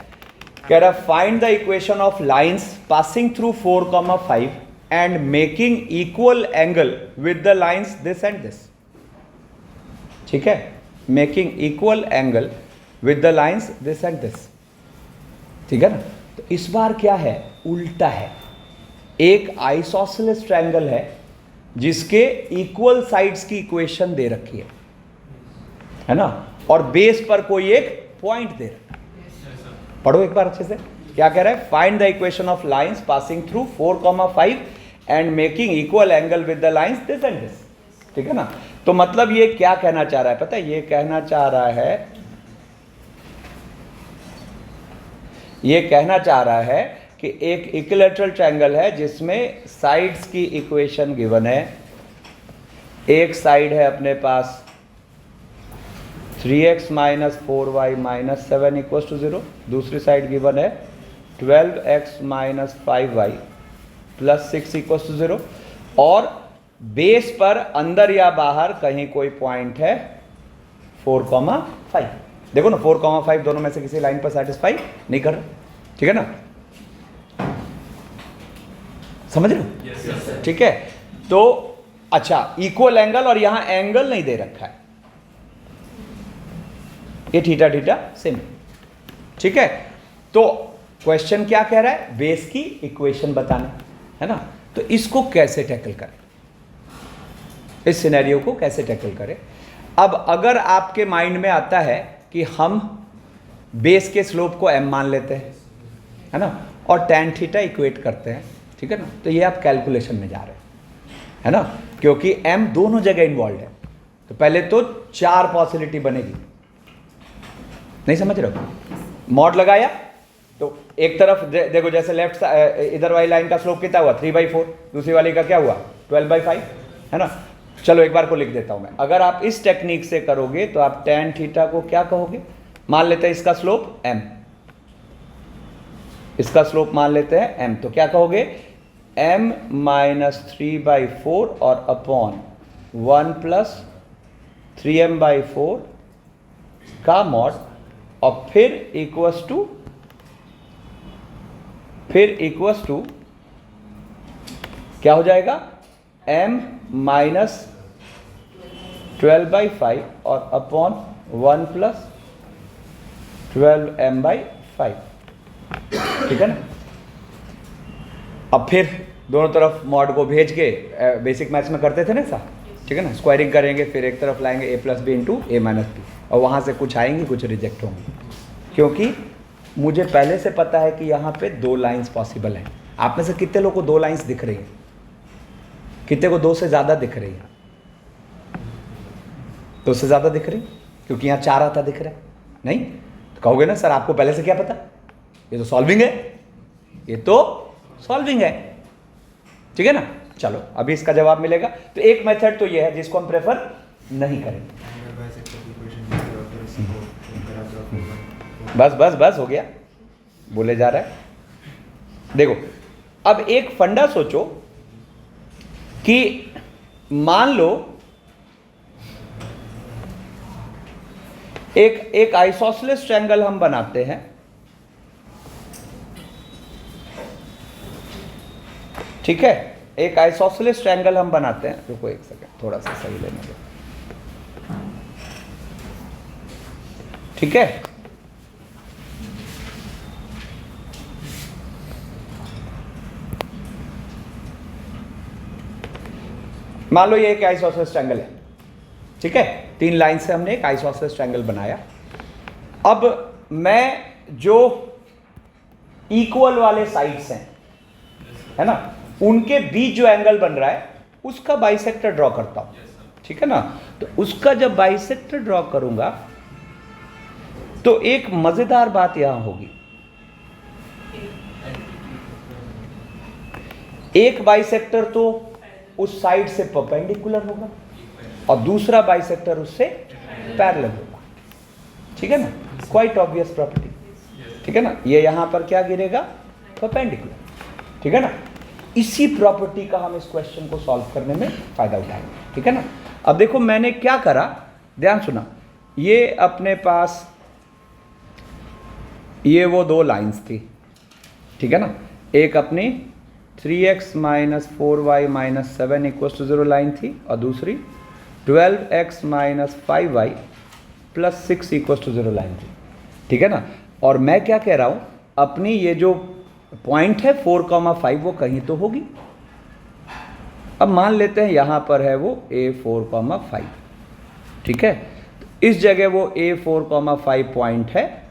कह रहा find the equation of lines passing through 4,5 and making equal angle with the lines this and this, ठीक है, making equal angle with the lines this and this, ठीक है ना। तो इस बार क्या है, उल्टा है, एक आइसोसेलेस ट्रायंगल है जिसके इक्वल साइड्स की इक्वेशन दे रखी है ना, और बेस पर कोई एक पॉइंट दे रखा है। पढ़ो एक बार अच्छे से, क्या कह रहा है, find the equation of lines passing through 4,5 and making equal angle with the lines this and this, ठीक है ना। तो मतलब ये क्या कहना चाह रहा है पता है, ये कहना चाह रहा है कि एक इक्विलैटरल ट्रायंगल है जिसमें साइड्स की इक्वेशन गिवन है। एक साइड है अपने पास 3x - 4y - 7 = 0, दूसरी साइड गिवन है 12x - 5y + 6 = 0, और बेस पर अंदर या बाहर कहीं कोई पॉइंट है 4,5। देखो ना 4,5 दोनों में से किसी लाइन पर सेटिस्फाई नहीं कर रहा, ठीक है ना, समझ रहे हो? yes, ठीक है। तो अच्छा, इक्वल एंगल, और यहां एंगल नहीं दे रखा है, ये थीटा थीटा सेम, ठीक है। तो क्वेश्चन क्या कह रहा है, बेस की इक्वेशन बताना है ना। तो इसको कैसे टैकल करें, इस सिनेरियो को कैसे टैकल करें। अब अगर आपके माइंड में आता है कि हम बेस के स्लोप को m मान लेते हैं, है ना, और tan थीटा इक्वेट करते हैं, ठीक है ना, तो ये आप कैलकुलेशन में जा रहे हैं, है ना, क्योंकि m दोनों जगह इन्वॉल्व है। तो पहले तो 4 पॉसिबिलिटी बनेगी, नहीं समझ रहे हो, मॉड लगाया तो एक तरफ देखो, जैसे लेफ्ट इधर वाली लाइन का स्लोप कितना हुआ 3/4, दूसरी वाली का क्या हुआ 12/5, है ना। चलो एक बार को लिख देता हूं मैं, अगर आप इस टेक्निक से करोगे तो आप tan थीटा को क्या कहोगे, मान लेते हैं इसका स्लोप m, इसका स्लोप मान लेते हैं m, तो क्या कहोगे m माइनस 3/4 और अपॉन 1 प्लस 3m/4 का मॉड, और फिर इक्वस टू क्या हो जाएगा m माइनस 12/5 और अपॉन 1 प्लस 12m/5, ठीक है ना। अब फिर दोनों तरफ मॉड को भेज के बेसिक मैथ्स में करते थे ना ऐसा, ठीक है ना, स्क्वायरिंग करेंगे, फिर एक तरफ लाएंगे a plus B into A minus B, और वहाँ से कुछ आएंगे कुछ रिजेक्ट होंगे, क्योंकि मुझे पहले से पता है कि यहाँ पे 2 लाइंस पॉसिबल हैं। आप में से कितने लोगों को 2 लाइंस दिख रही हैं, कितने को 2 से ज़्यादा दिख रही है? 2 से ज़्यादा दिख रही, क्योंकि यहाँ 4 आता दिख रहा है, नहीं तो कहोगे ना सर आपको पहले से क्या पता, ये तो सॉल्विंग है, ये तो सॉल्विंग है, ठीक है ना। चलो अभी इसका जवाब मिलेगा। तो एक मेथड तो ये है जिसको हम प्रेफर नहीं करेंगे। बस हो गया, बोले जा रहा है। देखो अब एक फंडा सोचो कि मान लो एक आइसोसेलेस ट्रायंगल हम बनाते हैं, ठीक है, एक आइसोसेलेस ट्रायंगल हम बनाते हैं। रुको एक सेकंड, थोड़ा सा सही लेने दो, ठीक है। मान लो ये एक आइसोसेलेस ट्रायंगल है, ठीक है, 3 लाइन से हमने एक आइसोसेलेस ट्रायंगल बनाया। अब मैं जो इक्वल वाले साइड्स हैं, है ना, उनके बीच जो एंगल बन रहा है उसका बाइसेक्टर ड्रॉ करता हूं, ठीक है ना। तो उसका जब बाइसेक्टर ड्रॉ करूंगा तो एक मजेदार बात यहां होगी, एक बाइसेक्टर तो उस साइड से परपेंडिकुलर होगा और दूसरा बाइसेक्टर उससे पैरेलल होगा, ठीक है ना, क्वाइट ऑब्वियस प्रॉपर्टी, ठीक है ना। ये यहां पर क्या गिरेगा, परपेंडिकुलर, ठीक है ना। इसी प्रॉपर्टी का हम इस क्वेश्चन को सॉल्व करने में फायदा उठाएंगे, ठीक है ना। अब देखो मैंने क्या करा, ध्यान सुना, ये अपने पास ये वो 2 लाइंस थी, ठीक है ना, एक अपनी 3x minus 4y minus 7 equal to 0 line थी, और दूसरी 12x minus 5y plus 6 equal to 0 line थी, ठीक है ना। और मैं क्या कह रहा हूं, अपनी ये जो पॉइंट है 4,5 वो कहीं तो होगी। अब मान लेते हैं यहां पर है वो a4,5, ठीक है, तो इस जगह वो a4,5 पॉइंट है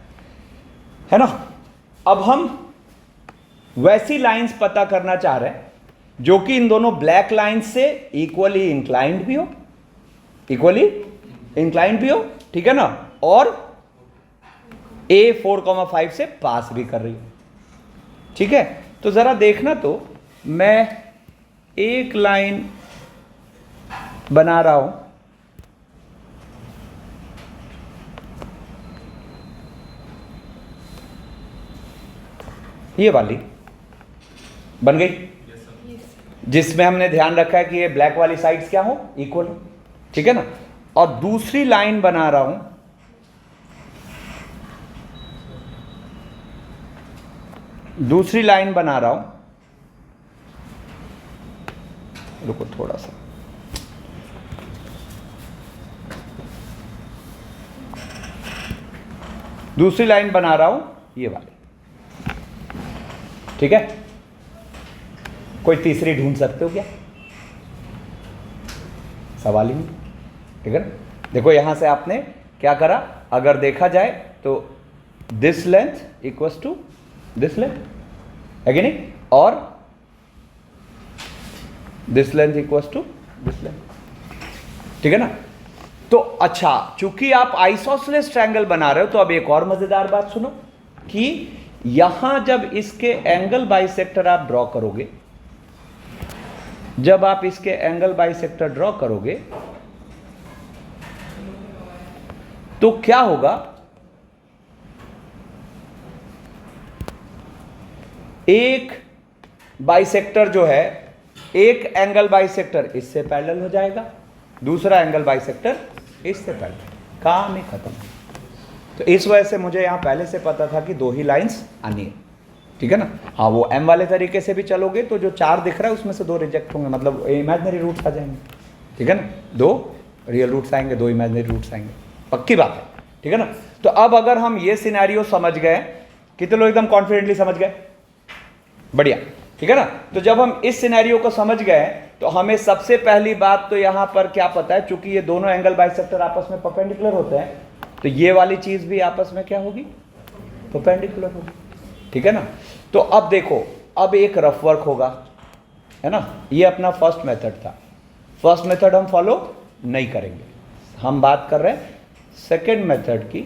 ना। अब हम वैसी लाइंस पता करना चाह रहे हैं जो कि इन दोनों ब्लैक लाइंस से इक्वली इंक्लाइंड भी हो, ठीक है ना, और a4,5 से पास भी कर रही हो, ठीक है। तो जरा देखना, तो मैं एक लाइन बना रहा हूं, ये वाली बन गई, जिसमें हमने ध्यान रखा है कि ये ब्लैक वाली साइड्स क्या हो, इक्वल हो, ठीक है ना। और दूसरी लाइन बना रहा हूं, रुको थोड़ा सा, दूसरी लाइन बना रहा हूं ये वाली, ठीक है। कोई तीसरी ढूंढ सकते हो क्या, सवाल ही नहीं, ठीक है ना। देखो यहां से आपने क्या करा, अगर देखा जाए तो this length equals to this length है कि नहीं, और this length equals to this length, ठीक है ना। तो अच्छा, चूंकि आप आइसोसेलेस ट्रायंगल बना रहे हो, तो अब एक और मजेदार बात सुनो कि यहां जब इसके एंगल बाइसेक्टर आप ड्रॉ करोगे, जब आप इसके एंगल बाइसेक्टर ड्रॉ करोगे तो क्या होगा, एक बाइसेक्टर जो है, एक एंगल बाइसेक्टर इससे पैरेलल हो जाएगा, दूसरा एंगल बाइसेक्टर इससे पैरेलल, काम ही खत्म। तो इस वजह से मुझे यहाँ पहले से पता था कि दो ही लाइंस आनी है, ठीक है ना। हाँ, वो एम वाले तरीके से भी चलोगे तो जो 4 दिख रहा है उसमें से 2 रिजेक्ट होंगे, मतलब इमेजिनरी रूट्स आ जाएंगे, ठीक है ना। 2 रियल रूट्स आएंगे, 2 इमेजिनरी रूट्स आएंगे, पक्की बात है, ठीक है ना। तो अब अगर हम ये सिनेरियो समझ गए, कितने लोग एकदम कॉन्फिडेंटली समझ गए, बढ़िया, ठीक है ना। तो जब हम इस सिनेरियो को समझ गए तो हमें सबसे पहली बात तो यहाँ पर क्या पता है, चूंकि ये दोनों एंगल बाइसेक्टर आपस में परपेंडिकुलर होते हैं, तो ये वाली चीज भी आपस में क्या होगी, परपेंडिकुलर होगी, ठीक है ना। तो अब देखो, अब एक रफ वर्क होगा, है ना। ये अपना फर्स्ट मेथड था, फर्स्ट मेथड हम फॉलो नहीं करेंगे, हम बात कर रहे हैं सेकेंड मेथड की।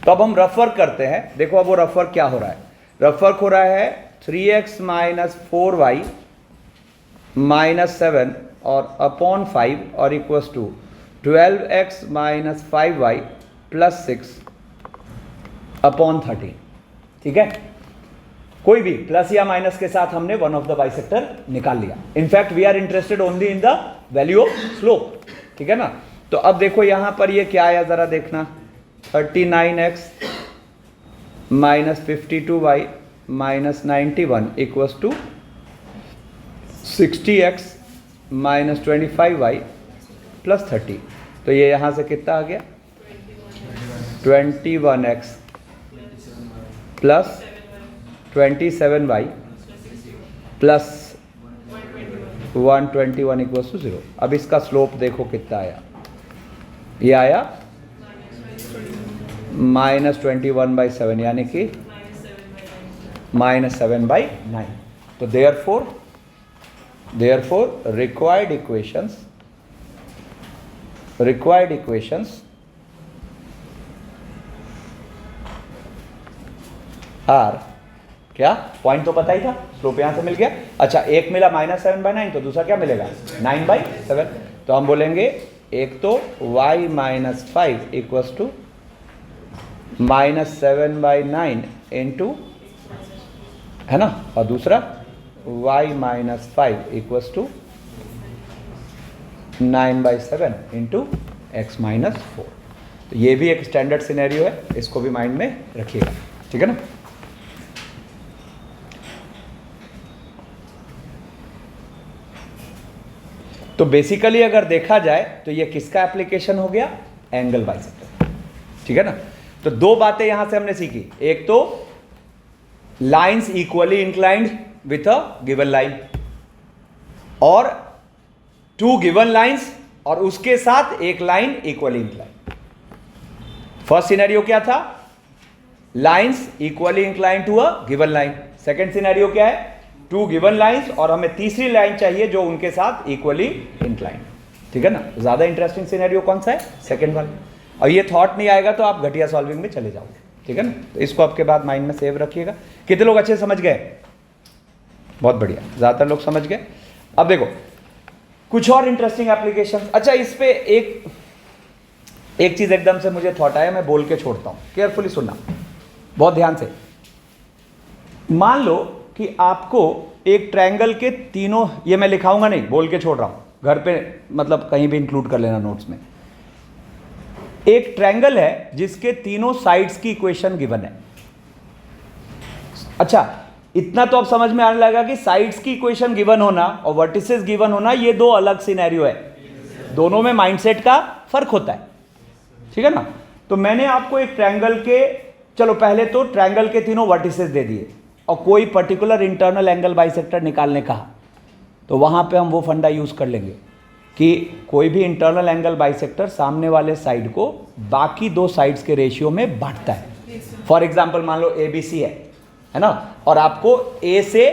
तो अब हम रफ वर्क करते हैं। देखो अब वो रफ वर्क क्या हो रहा है, रफ वर्क हो रहा है 3x माइनस 4y माइनस 7 और अपॉन 5 और equals to 12x minus 5y plus 6 upon 13, ठीक है। कोई भी प्लस या माइनस के साथ हमने वन ऑफ द बाइसेक्टर निकाल लिया। In fact we are interested only in the value of slope, ठीक है ना। तो अब देखो यहां पर ये क्या आया जरा देखना, 39x minus 52y minus 91 equals to 60x minus 25y plus 30। तो ये यहां से कितना आ गया, 21x plus 27y plus 121 equals to 0। अब इसका स्लोप देखो कितना आया, ये आया -21/7 यानी कि -7/9। तो देयरफॉर रिक्वायर्ड इक्वेशंस आर, क्या पॉइंट तो पता ही था, स्लोप यहां से मिल गया। अच्छा, एक मिला -7/9, तो दूसरा क्या मिलेगा 9/7। तो हम बोलेंगे एक तो y minus 5 equals to -7/9 into, है ना, और दूसरा y minus 5 equals to 9/7 into x minus 4। तो ये भी एक स्टैंडर्ड सिनेरियो है, इसको भी माइंड में रखिएगा, ठीक है ना। तो बेसिकली अगर देखा जाए तो ये किसका एप्लीकेशन हो गया, एंगल बाइसेक्टर, ठीक है ना। तो 2 बातें यहां से हमने सीखी, एक तो lines equally inclined with a given line, और 2 गिवन लाइंस और उसके साथ एक line equally inclined. First scenario क्या था, lines equally inclined to a given line. Second scenario क्या है, 2 गिवन लाइंस और हमें तीसरी लाइन चाहिए जो उनके साथ इक्वली इंक्लाइंड, ठीक है ना। ज्यादा इंटरेस्टिंग सिनेरियो कौन सा है, सेकेंड वाला। और ये थॉट नहीं आएगा तो आप घटिया सॉल्विंग में चले जाओगे, ठीक है ना। तो इसको आपके बाद माइंड में सेव रखिएगा। कितने लोग अच्छे समझ गए, बहुत बढ़िया, ज्यादातर लोग समझ गए। अब देखो कुछ और इंटरेस्टिंग एप्लीकेशन। अच्छा, इस पे एक चीज एकदम से मुझे थॉट आया, मैं बोल के छोड़ता हूं, केयरफुली सुनना बहुत ध्यान से। मान लो कि आपको एक ट्रायंगल के तीनों, ये मैं लिखाऊंगा नहीं, बोल के छोड़ रहा हूं, घर पे मतलब कहीं भी इंक्लूड कर लेना नोट्स में। एक ट्रायंगल है जिसके तीनों साइड्स की इक्वेशन गिवन है। अच्छा, इतना तो अब समझ में आने लगा कि साइड्स की इक्वेशन गिवन होना और वर्टिसेस गिवन होना ये 2 अलग सिनेरियो है, दोनों में माइंडसेट का फर्क होता है, ठीक है ना। तो मैंने आपको एक ट्रायंगल के, चलो पहले तो ट्रायंगल के तीनों वर्टिसेस दे दिए और कोई पर्टिकुलर इंटरनल एंगल बाइसेक्टर निकालने कहा, तो वहां पे हम वो फंडा यूज कर लेंगे कि कोई भी इंटरनल एंगल बाइसेक्टर सामने वाले साइड को बाकी 2 साइड्स के रेशियो में बांटता है। फॉर एग्जांपल मान लो ABC है ना, और आपको A से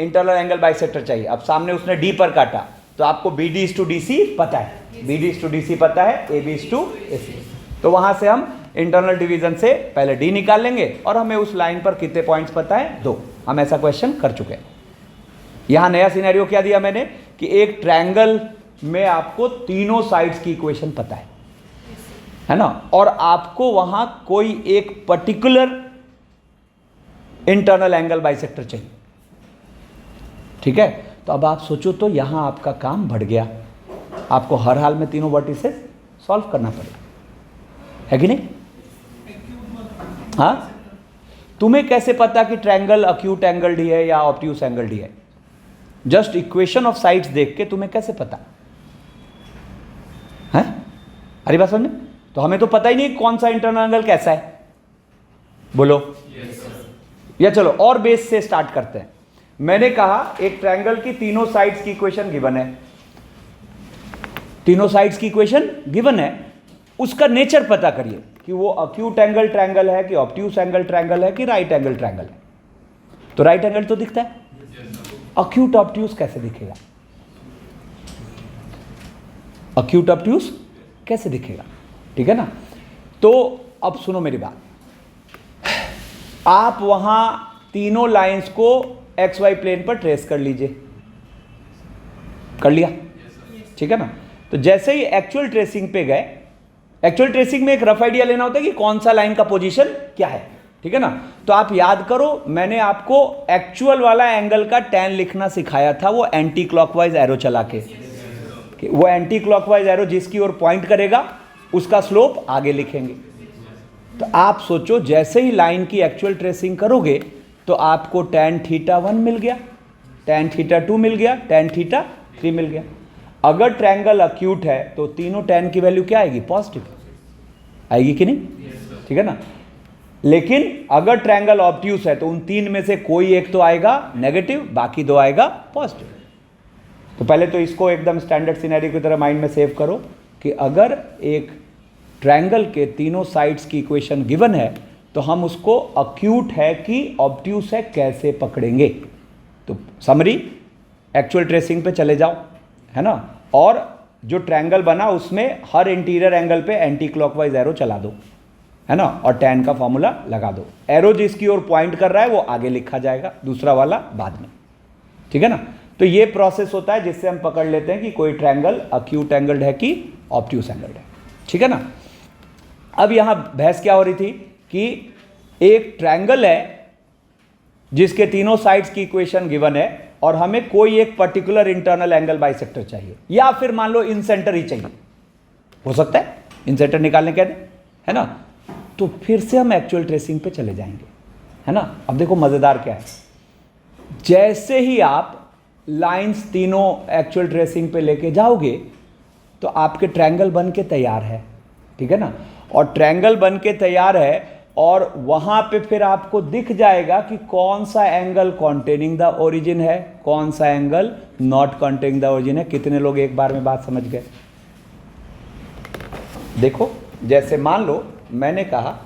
इंटरनल एंगल बाइसेक्टर चाहिए। अब सामने उसने D पर काटा, तो आपको BD/DC पता है, BD/DC पता है, AB/AC। तो वहां से हम इंटरनल डिवीजन से पहले D निकाल लेंगे और हमें उस लाइन पर कितने पॉइंट्स पता है, 2। हम ऐसा क्वेश्चन कर चुके हैं। यहां नया सिनेरियो क्या दिया मैंने कि एक ट्रायंगल में आपको तीनों साइड्स की इक्वेशन पता है ना, और आपको वहां कोई एक पर्टिकुलर इंटरनल एंगल बाइसेक्टर चाहिए। ठीक है, तो अब आप सोचो तो यहां आपका काम बढ़ गया, आपको हर हाल में तीनों वर्टिसेस सॉल्व करना पड़ेगा, है कि नहीं? हाँ, तुम्हें कैसे पता कि ट्रायंगल अक्यूट एंगल्ड ही है या ऑब्ट्यूस एंगल्ड ही है? जस्ट इक्वेशन ऑफ साइड्स देख के तुम्हें कैसे पता है? अरे बात समझे? तो हमें तो पता ही नहीं कौन सा इंटरनल एंगल कैसा है, बोलो। या चलो और बेस से स्टार्ट करते हैं। मैंने कहा एक ट्रायंगल की तीनों साइड्स की इक्वेशन गिवन है, तीनों साइड्स की इक्वेशन गिवन है, उसका नेचर पता करिए कि वो अक्यूट एंगल ट्रायंगल है कि ऑब्ट्यूस एंगल ट्रायंगल है कि राइट एंगल ट्रायंगल है। तो राइट एंगल तो दिखता है, अक्यूट ऑब्ट्यूस कैसे दिखेगा? अक्यूट ऑब्ट्यूस कैसे दिखेगा? ठीक है ना? तो अब सुनो मेरी बात, आप वहां तीनों लाइंस को एक्स वाई प्लेन पर ट्रेस कर लीजिए, कर लिया? ठीक है ना? तो जैसे ही एक्चुअल ट्रेसिंग पे गए, एक्चुअल ट्रेसिंग में एक रफ आइडिया लेना होता है कि कौन सा लाइन का पोजीशन क्या है, ठीक है ना? तो आप याद करो, मैंने आपको एक्चुअल वाला एंगल का टैन लिखना सिखाया था, वो एंटी क्लॉकवाइज एरो चला के, वो एंटी क्लॉकवाइज एरो जिसकी ओर पॉइंट करेगा उसका स्लोप आगे लिखेंगे। तो आप सोचो, जैसे ही लाइन की एक्चुअल ट्रेसिंग करोगे तो आपको tan θ1 मिल गया, tan θ2 मिल गया, tan θ3 मिल गया। अगर ट्रायंगल अक्यूट है तो तीनों tan की वैल्यू क्या आएगी? पॉजिटिव आएगी कि नहीं? ठीक है ना? लेकिन अगर ट्रायंगल ऑब्ट्यूस है तो उन तीन में से कोई एक तो आएगा नेगेटिव, बाकी दो आएगा पॉजिटिव। तो पहले तो इसको एकदम स्टैंडर्ड सिनेरियो की तरह माइंड में सेव करो कि अगर एक ट्रायंगल के तीनों साइड्स की इक्वेशन गिवन है तो हम उसको अक्यूट है कि ऑब्ट्यूस है कैसे पकड़ेंगे। तो समरी, एक्चुअल ट्रेसिंग पे चले जाओ, है ना? और जो ट्रायंगल बना उसमें हर इंटीरियर एंगल पे एंटी क्लॉकवाइज एरो चला दो, है ना? और tan का फॉर्मूला लगा दो। एरो जिसकी ओर पॉइंट कर रहा है वो आगे लिखा जाएगा, दूसरा वाला बाद में, ठीक है ना? तो ये प्रोसेस होता है जिससे हम पकड़ लेते हैं कि कोई ट्रायंगल अक्यूट एंगल्ड है कि ऑब्ट्यूस एंगल्ड है, ठीक है ना? अब यहां बहस क्या हो रही थी कि एक ट्रायंगल है जिसके तीनों साइड्स की इक्वेशन गिवन है और हमें कोई एक पर्टिकुलर इंटरनल एंगल बाइसेक्टर चाहिए, या फिर मान लो इन सेंटर ही चाहिए, हो सकता है इन सेंटर निकालने कहते हैं, है ना? तो फिर से हम एक्चुअल ट्रेसिंग पे चले जाएंगे, है ना? अब देखो मजेदार क्या है, जैसे ही आप लाइंस तीनों एक्चुअल ट्रेसिंग पे लेके जाओगे तो आपके ट्रायंगल बन के तैयार है, ठीक है ना? और ट्रायंगल बन के तैयार है और वहां पे फिर आपको दिख जाएगा कि कौन सा एंगल कॉन्टेनिंग द ओरिजिन है, कौन सा angle not containing the origin है। कितने लोग एक बार में बात समझ गए? देखो, जैसे मान लो मैंने कहा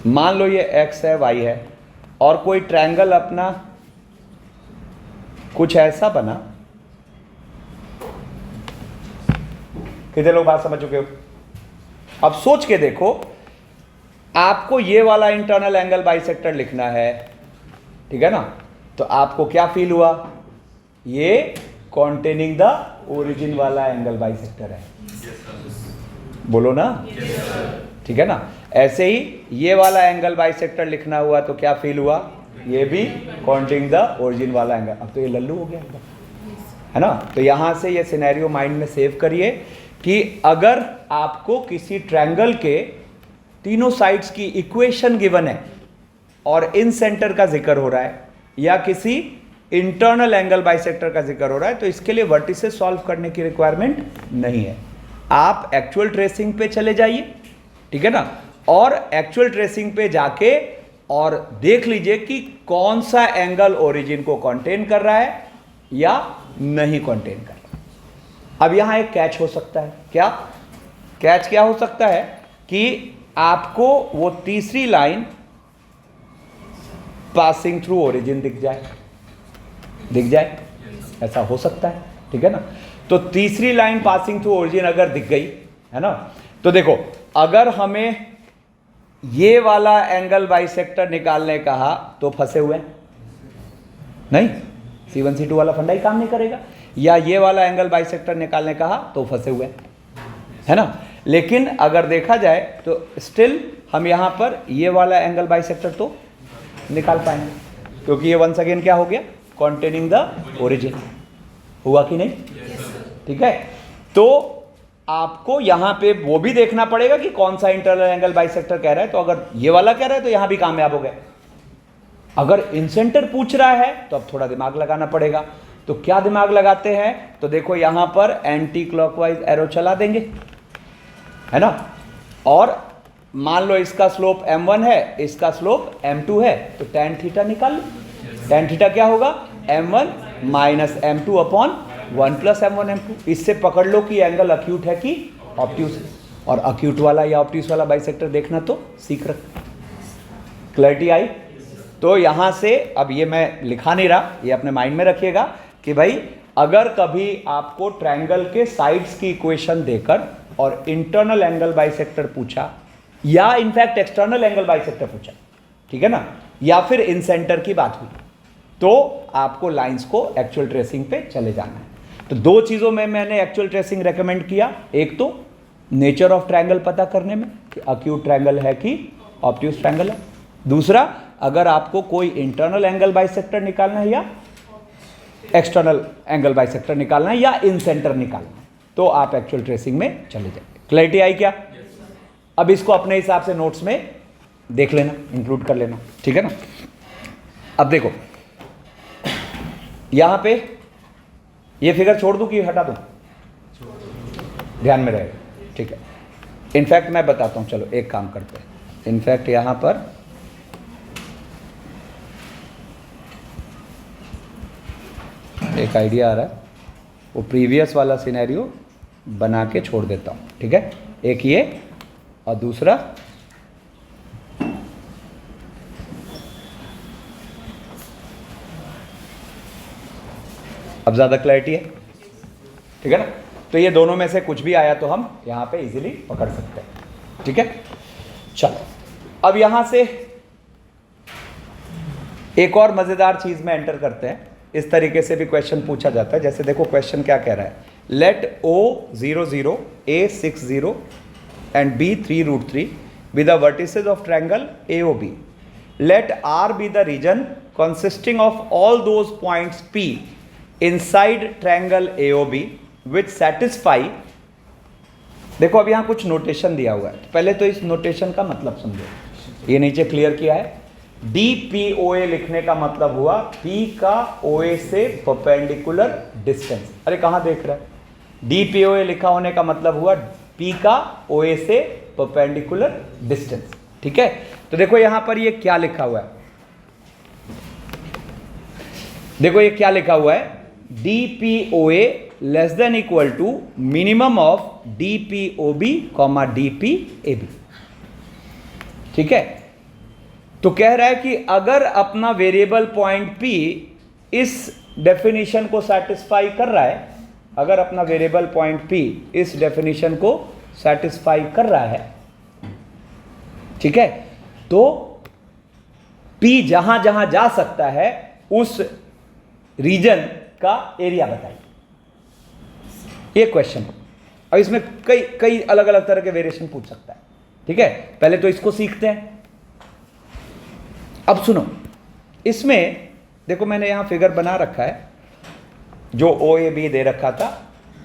मान लो ये x है, y है, और कोई ट्रायंगल अपना कुछ ऐसा बना। कितने लोग बात समझ चुके हो? अब सोच के देखो, आपको ये वाला इंटरनल एंगल बाइसेक्टर लिखना है, ठीक है ना? तो आपको क्या फील हुआ? ये कॉन्टेनिंग द ओरिजिन वाला एंगल बाइसेक्टर है, बोलो ना? ठीक है ना? ऐसे ही ये वाला एंगल बाइसेक्टर लिखना हुआ तो क्या फील हुआ? ये भी कॉन्टेनिंग द ओरिजिन वाला एंगल। अब तो ये लल्लू हो गया एकदम, है ना? तो यहां से ये सिनेरियो माइंड में सेव करिए कि अगर आपको किसी ट्रायंगल के तीनों साइड्स की इक्वेशन गिवन है और इन सेंटर का जिक्र हो रहा है या किसी इंटरनल एंगल बाइसेक्टर का जिक्र हो रहा है, तो इसके लिए वर्टिसेस सॉल्व करने की रिक्वायरमेंट नहीं है। आप एक्चुअल ट्रेसिंग पे चले जाइए, ठीक है ना? और एक्चुअल ट्रेसिंग पे जाके और देख लीजिए कि कौन सा एंगल ओरिजिन को कॉन्टेन कर रहा है या नहीं कॉन्टेन कर रहा। अब यहां एक कैच हो सकता है। क्या कैच? क्या हो सकता है कि आपको वो तीसरी लाइन पासिंग थ्रू ओरिजिन दिख जाए, ऐसा हो सकता है, ठीक है ना? तो तीसरी लाइन पासिंग थ्रू ओरिजिन अगर दिख गई, है ना, तो देखो, अगर हमें ये वाला एंगल बाइसेक्टर निकालने कहा तो फंसे हुए नहीं, C1 C2 वाला फंडा ही काम नहीं करेगा। या ये वाला एंगल बाइसेक्टर निकालने कहा तो फंसे हुए है ना। लेकिन अगर देखा जाए तो स्टिल हम यहाँ पर ये वाला एंगल बाइसेक्टर तो निकाल पाएंगे, क्योंकि ये वंस अगेन क्या हो गया, कॉन्टेनिंग द ओरिजिन। हुआ कि नहीं? ठीक है, तो आपको यहाँ पे वो भी देखना पड़ेगा कि कौन सा इंटरनल एंगल बाइसेक्टर कह रहा है। तो अगर ये वाला कह रहा है तो यहाँ भी कामयाब हो गए। अगर इंसेंटर पूछ रहा है तो अब थोड़ा दिमाग लगाना पड़ेगा। तो क्या दिमाग लगाते हैं, तो देखो यहाँ पर एंटी क्लॉकवाइज एरो चला देंगे, है ना। और मान लो इसका स्लोप m1 है, इसका स्लोप m2 है, तो tan थीटा निकाल लो। tan थीटा क्या होगा, m1 minus m2 upon 1 plus m1 m2। इससे पकड़ लो कि एंगल अक्यूट है कि ऑब्ट्यूस है। और अक्यूट वाला या ऑब्ट्यूस वाला बाइसेक्टर देखना तो सीख रख। क्लैरिटी आई? तो यहाँ से अब ये मैं लिखा नहीं रहा, ये अपने माइंड में रखिएगा कि भाई अगर कभी आपको ट्रायंगल के साइड्स की इक्वेशन देकर और इंटरनल एंगल बाइसेक्टर पूछा या इनफैक्ट एक्सटर्नल एंगल बाइसेक्टर पूछा, ठीक है ना, या फिर इन सेंटर की बात हुई, तो आपको लाइंस को एक्चुअल ट्रेसिंग पे चले जाना है। तो दो चीज़ों में मैंने एक्चुअल ट्रेसिंग रेकमेंड किया। एक तो नेचर ऑफ ट्रायंगल पता करने में कि अक्यूट ट्रायंगल है कि ऑब्ट्यूस ट्रायंगल है। दूसरा, अगर आपको कोई इंटरनल एंगल बाइसेक्टर निकालना है या एक्सटर्नल एंगल बाइसेक्टर निकालना है या इन सेंटर निकालना है, तो आप एक्चुअल ट्रेसिंग में चले जाएंगे। क्लैरिटी आई क्या? अब इसको अपने हिसाब से नोट्स में देख लेना, इंक्लूड कर लेना, ठीक है ना। अब देखो यहां पे ये फिगर छोड़ दूं कि हटा दूं? ध्यान में रहेगा, ठीक है। इनफैक्ट मैं बताता हूं, चलो एक काम करते हैं। इनफैक्ट यहां पर एक आइडिया आ रहा है, वो प्रीवियस वाला सिनेरियो बना के छोड़ देता हूं, ठीक है। एक ये और दूसरा अब ज्यादा क्लैरिटी है, ठीक है ना। तो ये दोनों में से कुछ भी आया तो हम यहां पे इजीली पकड़ सकते हैं, ठीक है। चलो अब यहां से एक और मजेदार चीज में एंटर करते हैं। इस तरीके से भी क्वेश्चन पूछा जाता है। जैसे देखो क्वेश्चन क्या कह रहा है, late O00 A60 and B3√3 be the vertices of triangle AOB. Let R be the region consisting of all those points P inside triangle AOB which satisfy। देखो अब यहां कुछ नोटेशन दिया हुआ है, पहले तो इस नोटेशन का मतलब समझो। ये नीचे क्लियर किया है, DPOA लिखने का मतलब हुआ P का OA से परपेंडिकुलर डिस्टेंस। अरे कहां देख रहा है, DPOA लिखा होने का मतलब हुआ P का OA से परपेंडिकुलर डिस्टेंस, ठीक है। तो देखो यहां पर ये क्या लिखा हुआ है, देखो ये क्या लिखा हुआ है, DPOA less than equal to minimum of DPOB comma DPAB, ठीक है। तो कह रहा है कि अगर अपना वेरिएबल पॉइंट P इस डेफिनेशन को सेटिस्फाई कर रहा है, अगर अपना वेरिएबल पॉइंट P इस डेफिनेशन को सेटिस्फाई कर रहा है, ठीक है, तो P जहां जहां जा सकता है उस रीजन का एरिया बताइए। ये क्वेश्चन। अब इसमें कई अलग अलग तरह के वेरिएशन पूछ सकता है, ठीक है। पहले तो इसको सीखते हैं। अब सुनो, इसमें देखो मैंने यहां फिगर बना रखा है, जो OAB दे रखा था।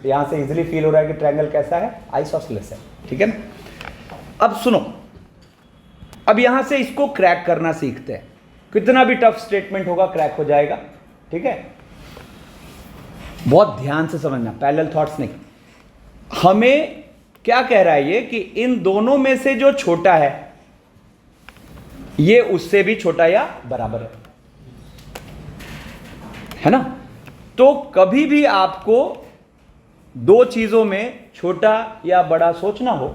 यहां से इजीली फील हो रहा है कि ट्रायंगल कैसा है, आइसोसेलेस है, ठीक है ना। अब सुनो, अब यहां से इसको क्रैक करना सीखते हैं। कितना भी टफ स्टेटमेंट होगा क्रैक हो जाएगा, ठीक है। बहुत ध्यान से समझना, पैरेलल थॉट्स नहीं। हमें क्या कह रहा है ये कि इन दोनों में से जो छोटा है ये उससे भी छोटा या बराबर है ना। तो कभी भी आपको दो चीजों में छोटा या बड़ा सोचना हो,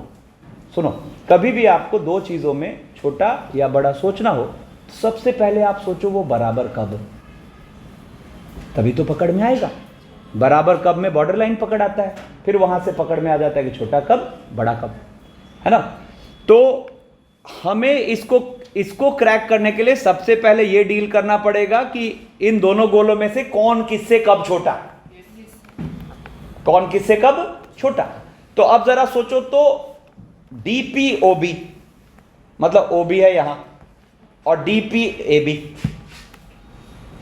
सुनो, कभी भी आपको दो चीजों में छोटा या बड़ा सोचना हो, तो सबसे पहले आप सोचो वो बराबर कब, तभी तो पकड़ में आएगा। बराबर कब में बॉर्डर लाइन पकड़ आता है, फिर वहां से पकड़ में आ जाता है कि छोटा कब बड़ा कब, है ना। तो हमें इसको क्रैक करने के लिए सबसे पहले यह डील करना पड़ेगा कि इन दोनों गोलों में से कौन किससे कब छोटा, कौन किससे कब छोटा। तो अब जरा सोचो तो DPOB मतलब OB है यहां और DPAB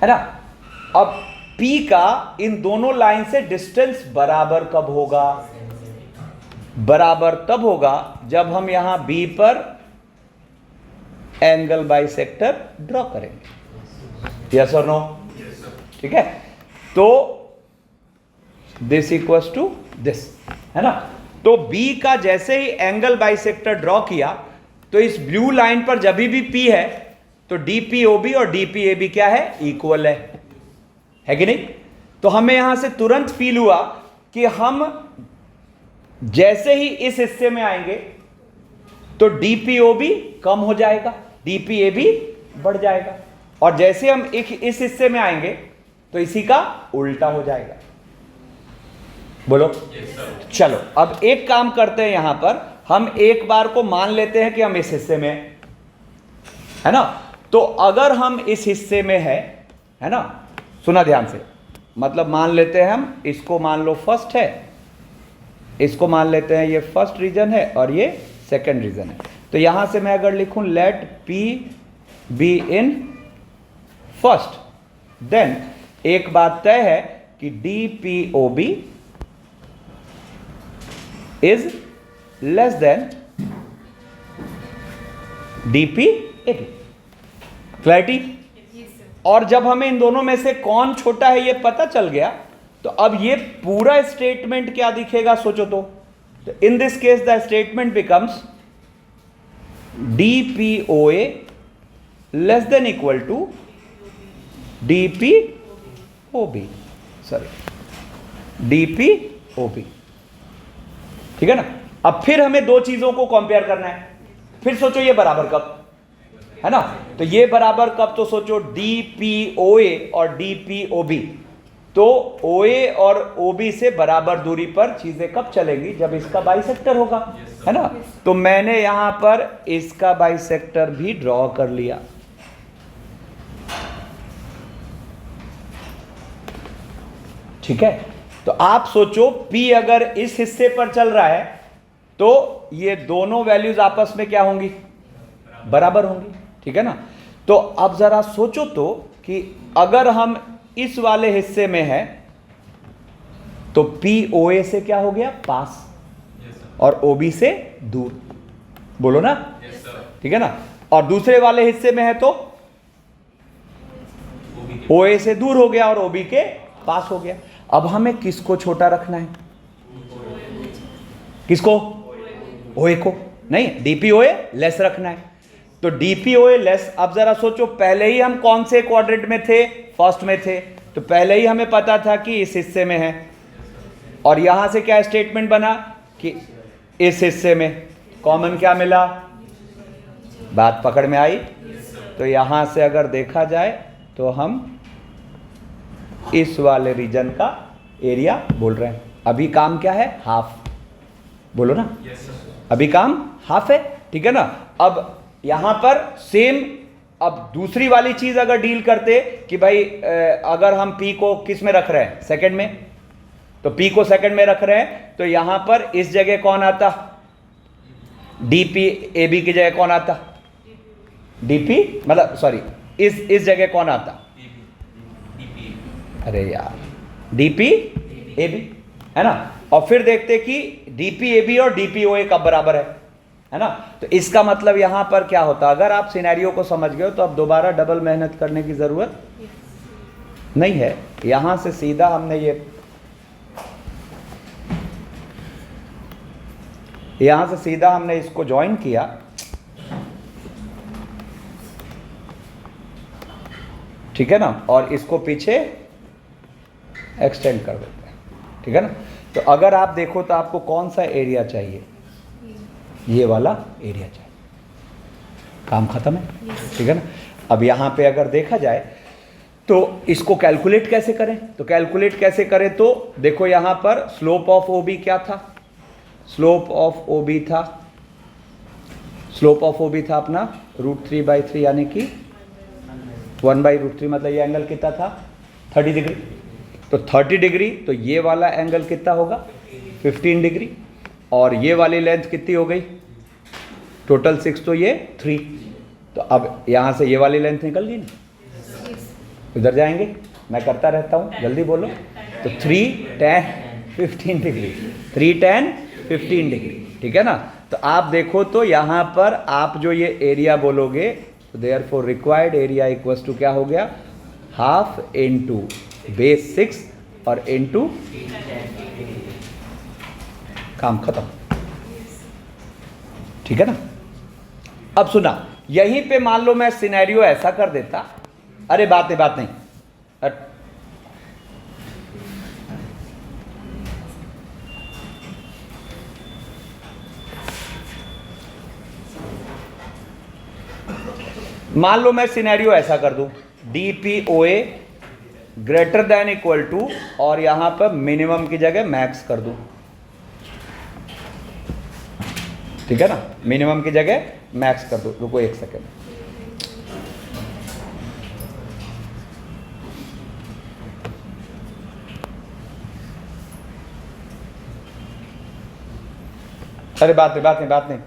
है ना। अब P का इन दोनों लाइन से डिस्टेंस बराबर कब होगा, बराबर तब होगा जब हम यहां B पर एंगल बाइसेक्टर ड्रॉ करेंगे। यस और नो? ठीक है, तो दिस इक्वल्स टू दिस है ना। तो B का जैसे ही एंगल बाइसेक्टर ड्रॉ किया तो इस ब्लू लाइन पर जब भी P है तो DPOB और DPAB क्या है, इक्वल है कि नहीं। तो हमें यहां से तुरंत फील हुआ कि हम जैसे ही इस हिस्से में आएंगे तो DPOB कम हो जाएगा, DPAB बढ़ जाएगा, और जैसे हम इस हिस्से में आएंगे तो इसी का उल्टा हो जाएगा। बोलो। चलो अब एक काम करते हैं, यहां पर हम एक बार को मान लेते हैं कि हम इस हिस्से में है ना। तो अगर हम इस हिस्से में है ना, सुना ध्यान से, मतलब मान लेते हैं हम इसको, मान लो फर्स्ट है, इसको मान लेते हैं ये फर्स्ट रीजन है और ये सेकंड रीजन है। तो यहां से मैं अगर लिखूं let P be in first, then एक बात तय है कि DPOB is less than DPAB। Clarity? और जब हमें इन दोनों में से कौन छोटा है ये पता चल गया तो अब ये पूरा स्टेटमेंट क्या दिखेगा, सोचो तो in this case the statement becomes DPOA less than equal to DPOB, sorry DPOB। ठीक है ना। अब फिर हमें दो चीजों को कंपेयर करना है, फिर सोचो ये बराबर कब है ना। तो ये बराबर कब, तो सोचो DPOA और DPOB, तो OA और OB से बराबर दूरी पर चीजें कब चलेंगी, जब इसका बाइसेक्टर होगा है ना। तो मैंने यहां पर इसका बाइसेक्टर भी ड्रॉ कर लिया। ठीक है, तो आप सोचो P अगर इस हिस्से पर चल रहा है तो ये दोनों वैल्यूज आपस में क्या होंगी, बराबर होंगी। ठीक है ना। तो अब जरा सोचो तो कि अगर हम इस वाले हिस्से में है तो POA से क्या हो गया, पास, और OB से दूर। बोलो ना। ठीक है ना। और दूसरे वाले हिस्से में है तो OA से दूर हो गया और OB के पास हो गया। अब हमें किसको छोटा रखना है, किसको, OA को नहीं, DPOA लेस रखना है। तो DPOA लेस, अब जरा सोचो पहले ही हम कौन से क्वाड्रेंट में थे, फर्स्ट में थे, तो पहले ही हमें पता था कि इस हिस्से में है, और यहां से क्या स्टेटमेंट बना कि इस हिस्से में कॉमन क्या मिला, बात पकड़ में आई। तो यहां से अगर देखा जाए तो हम इस वाले रीजन का एरिया बोल रहे हैं। अभी काम क्या है, हाफ। बोलो ना। अभी काम हाफ है। ठीक है ना। अब यहां पर सेम, अब दूसरी वाली चीज अगर डील करते कि भाई अगर हम P को किस में रख रहे हैं, सेकंड में, तो P को सेकंड में रख रहे हैं तो यहां पर इस जगह कौन आता, DPAB की जगह कौन आता, DP मतलब सॉरी इस जगह कौन आता, अरे यार DPAB है ना। और फिर देखते कि DPAB और DPOA कब बराबर है ना। तो इसका मतलब यहां पर क्या होता, अगर आप सिनेरियो को समझ गए हो तो अब दोबारा डबल मेहनत करने की जरूरत नहीं है। यहां से सीधा हमने यहां से सीधा हमने इसको ज्वाइन किया, ठीक है ना, और इसको पीछे एक्सटेंड कर देते हैं। ठीक है ना। तो अगर आप देखो तो आपको कौन सा एरिया चाहिए, ये वाला एरिया चाहिए, काम खत्म है। ठीक है ना। अब यहां पे अगर देखा जाए तो इसको कैलकुलेट कैसे करें, तो कैलकुलेट कैसे करें, तो देखो यहां पर स्लोप ऑफ OB क्या था, स्लोप ऑफ OB था, स्लोप ऑफ OB था अपना √3/3 यानी कि 1/√3, मतलब ये एंगल कितना था, 30 डिग्री। तो 30 डिग्री, तो ये वाला एंगल कितना होगा 15 डिग्री, और ये वाली लेंथ कितनी हो गई टोटल 6, तो ये 3। तो अब यहाँ से ये वाली लेंथ निकल गई ना, इधर जाएंगे, मैं करता रहता हूँ, जल्दी बोलो। तो 3 10 15 डिग्री, 3 10 15 डिग्री, ठीक है ना। तो आप देखो तो यहाँ पर आप जो ये एरिया बोलोगे, तो therefore required area equals to क्या हो गया, हाफ इंटू बेस 6 और इंटू, काम खत्म, ठीक है ना। अब सुना, यहीं पे मान लो मैं सिनेरियो ऐसा कर देता, अरे बात नहीं, मान लो मैं सिनेरियो ऐसा कर दूं, DPOA greater than equal to, और यहां पर मिनिमम की जगह मैक्स कर दूं, ठीक है ना, मिनिमम की जगह मैक्स कर दूं। रुको एक सेकेंड, अरे बात नहीं,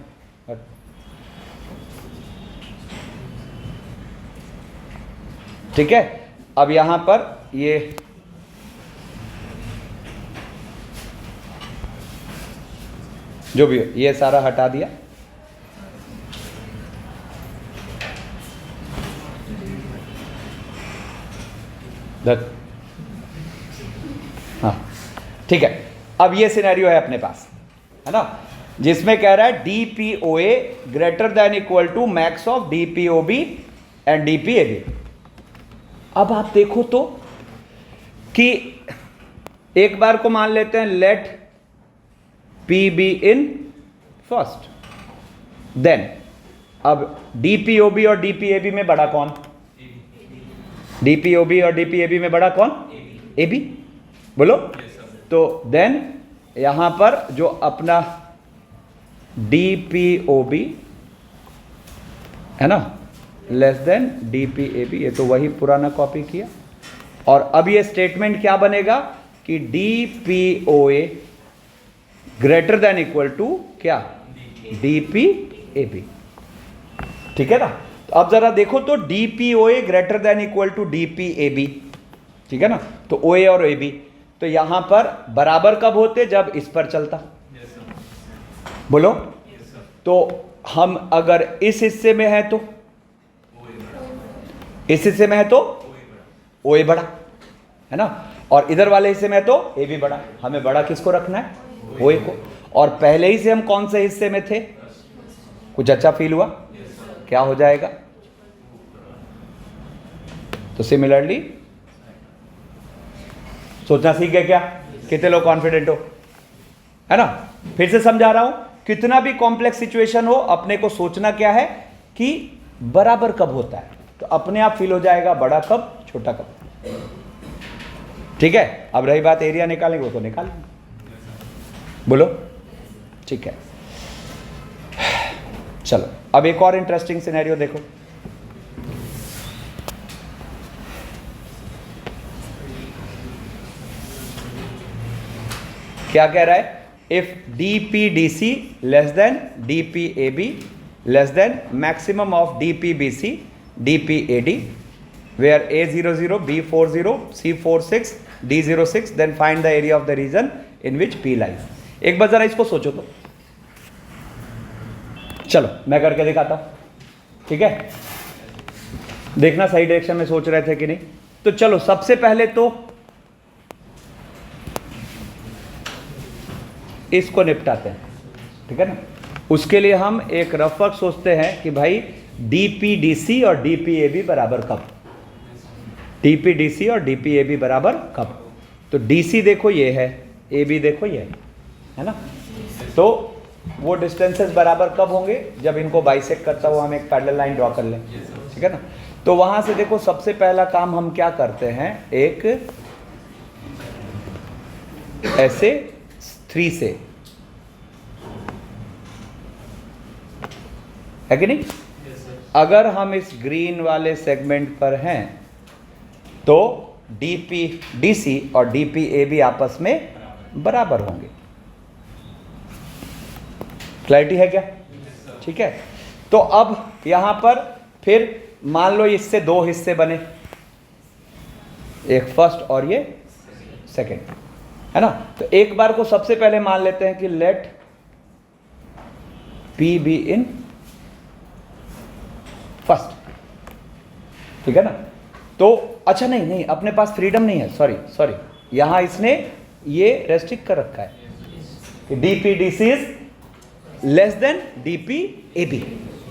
ठीक है। अब यहां पर ये जो भी है ये सारा हटा दिया, हाँ ठीक है। अब ये सिनेरियो है अपने पास, है ना, जिसमें कह रहा है DPOA greater than equal to max of DPOB and DPAB। अब आप देखो तो कि एक बार को मान लेते हैं let P be in first, then अब DPOB और DPAB में बड़ा कौन, DPOB और DPAB में बड़ा कौन, AB, बोलो। तो देन यहां पर जो अपना DPOB है ना लेस देन DPAB, ये तो वही पुराना कॉपी किया, और अब ये स्टेटमेंट क्या बनेगा कि DPOA greater than equal to क्या, DPAB, ठीक है ना। तो अब जरा देखो तो DPOA greater than equal to DPAB, ठीक है ना, तो OA और AB तो यहां पर बराबर कब होते, जब इस पर चलता, बोलो। तो हम अगर इस हिस्से में है तो, इस हिस्से में है तो OA बड़ा, है ना, और इधर वाले हिस्से में है तो AB बड़ा। हमें बड़ा किसको रखना है, OA को। और पहले ही से हम कौन से हिस्से में थे, कुछ अच्छा फील हुआ, क्या हो जाएगा। तो सिमिलरली सोचना सीख गए क्या, कितने लोग कॉन्फिडेंट हो, है ना। फिर से समझा रहा हूं, कितना भी कॉम्प्लेक्स सिचुएशन हो, अपने को सोचना क्या है कि बराबर कब होता है, तो अपने आप फील हो जाएगा बड़ा कब छोटा कब, ठीक है। अब रही बात एरिया निकालेंगे, वो तो निकालेंगे, बोलो, ठीक है। चलो अब एक और इंटरेस्टिंग सिनेरियो देखो, क्या कह रहा है, if DPDC less than DPAB less than maximum of DPBC DPAD where A00 B40 C46 D06 then find the area of the region in which P lies। एक बार जरा इसको सोचो तो, चलो मैं करके दिखाता हूं, ठीक है, देखना सही डायरेक्शन में सोच रहे थे कि नहीं। तो चलो सबसे पहले तो इसको निपटाते हैं, ठीक है ना। उसके लिए हम एक रफ वर्क सोचते हैं कि भाई DPDC और DPAB बराबर कब, DPDC और DPAB बराबर कब। तो DC देखो ये है, AB देखो ये है ना, तो वो डिस्टेंसेस बराबर कब होंगे, जब इनको बाइसेक्ट करता हुआ हम एक पैरेलल लाइन ड्रॉ कर लें, ठीक है ना। तो वहां से देखो सबसे पहला काम हम क्या करते हैं, एक ऐसे 3 से, है कि नहीं। अगर हम इस ग्रीन वाले सेगमेंट पर हैं तो DPDC और DPAB आपस में बराबर होंगे। क्लैरिटी है क्या? ठीक है। तो अब यहां पर फिर मान लो इससे दो हिस्से बने, एक फर्स्ट और ये सेकंड, है ना। तो एक बार को सबसे पहले मान लेते हैं कि let P be in first, ठीक है ना। तो अच्छा नहीं अपने पास फ्रीडम नहीं है, सॉरी यहां इसने ये रेस्ट्रिक्ट कर रखा है कि DPDC is less than DPAB,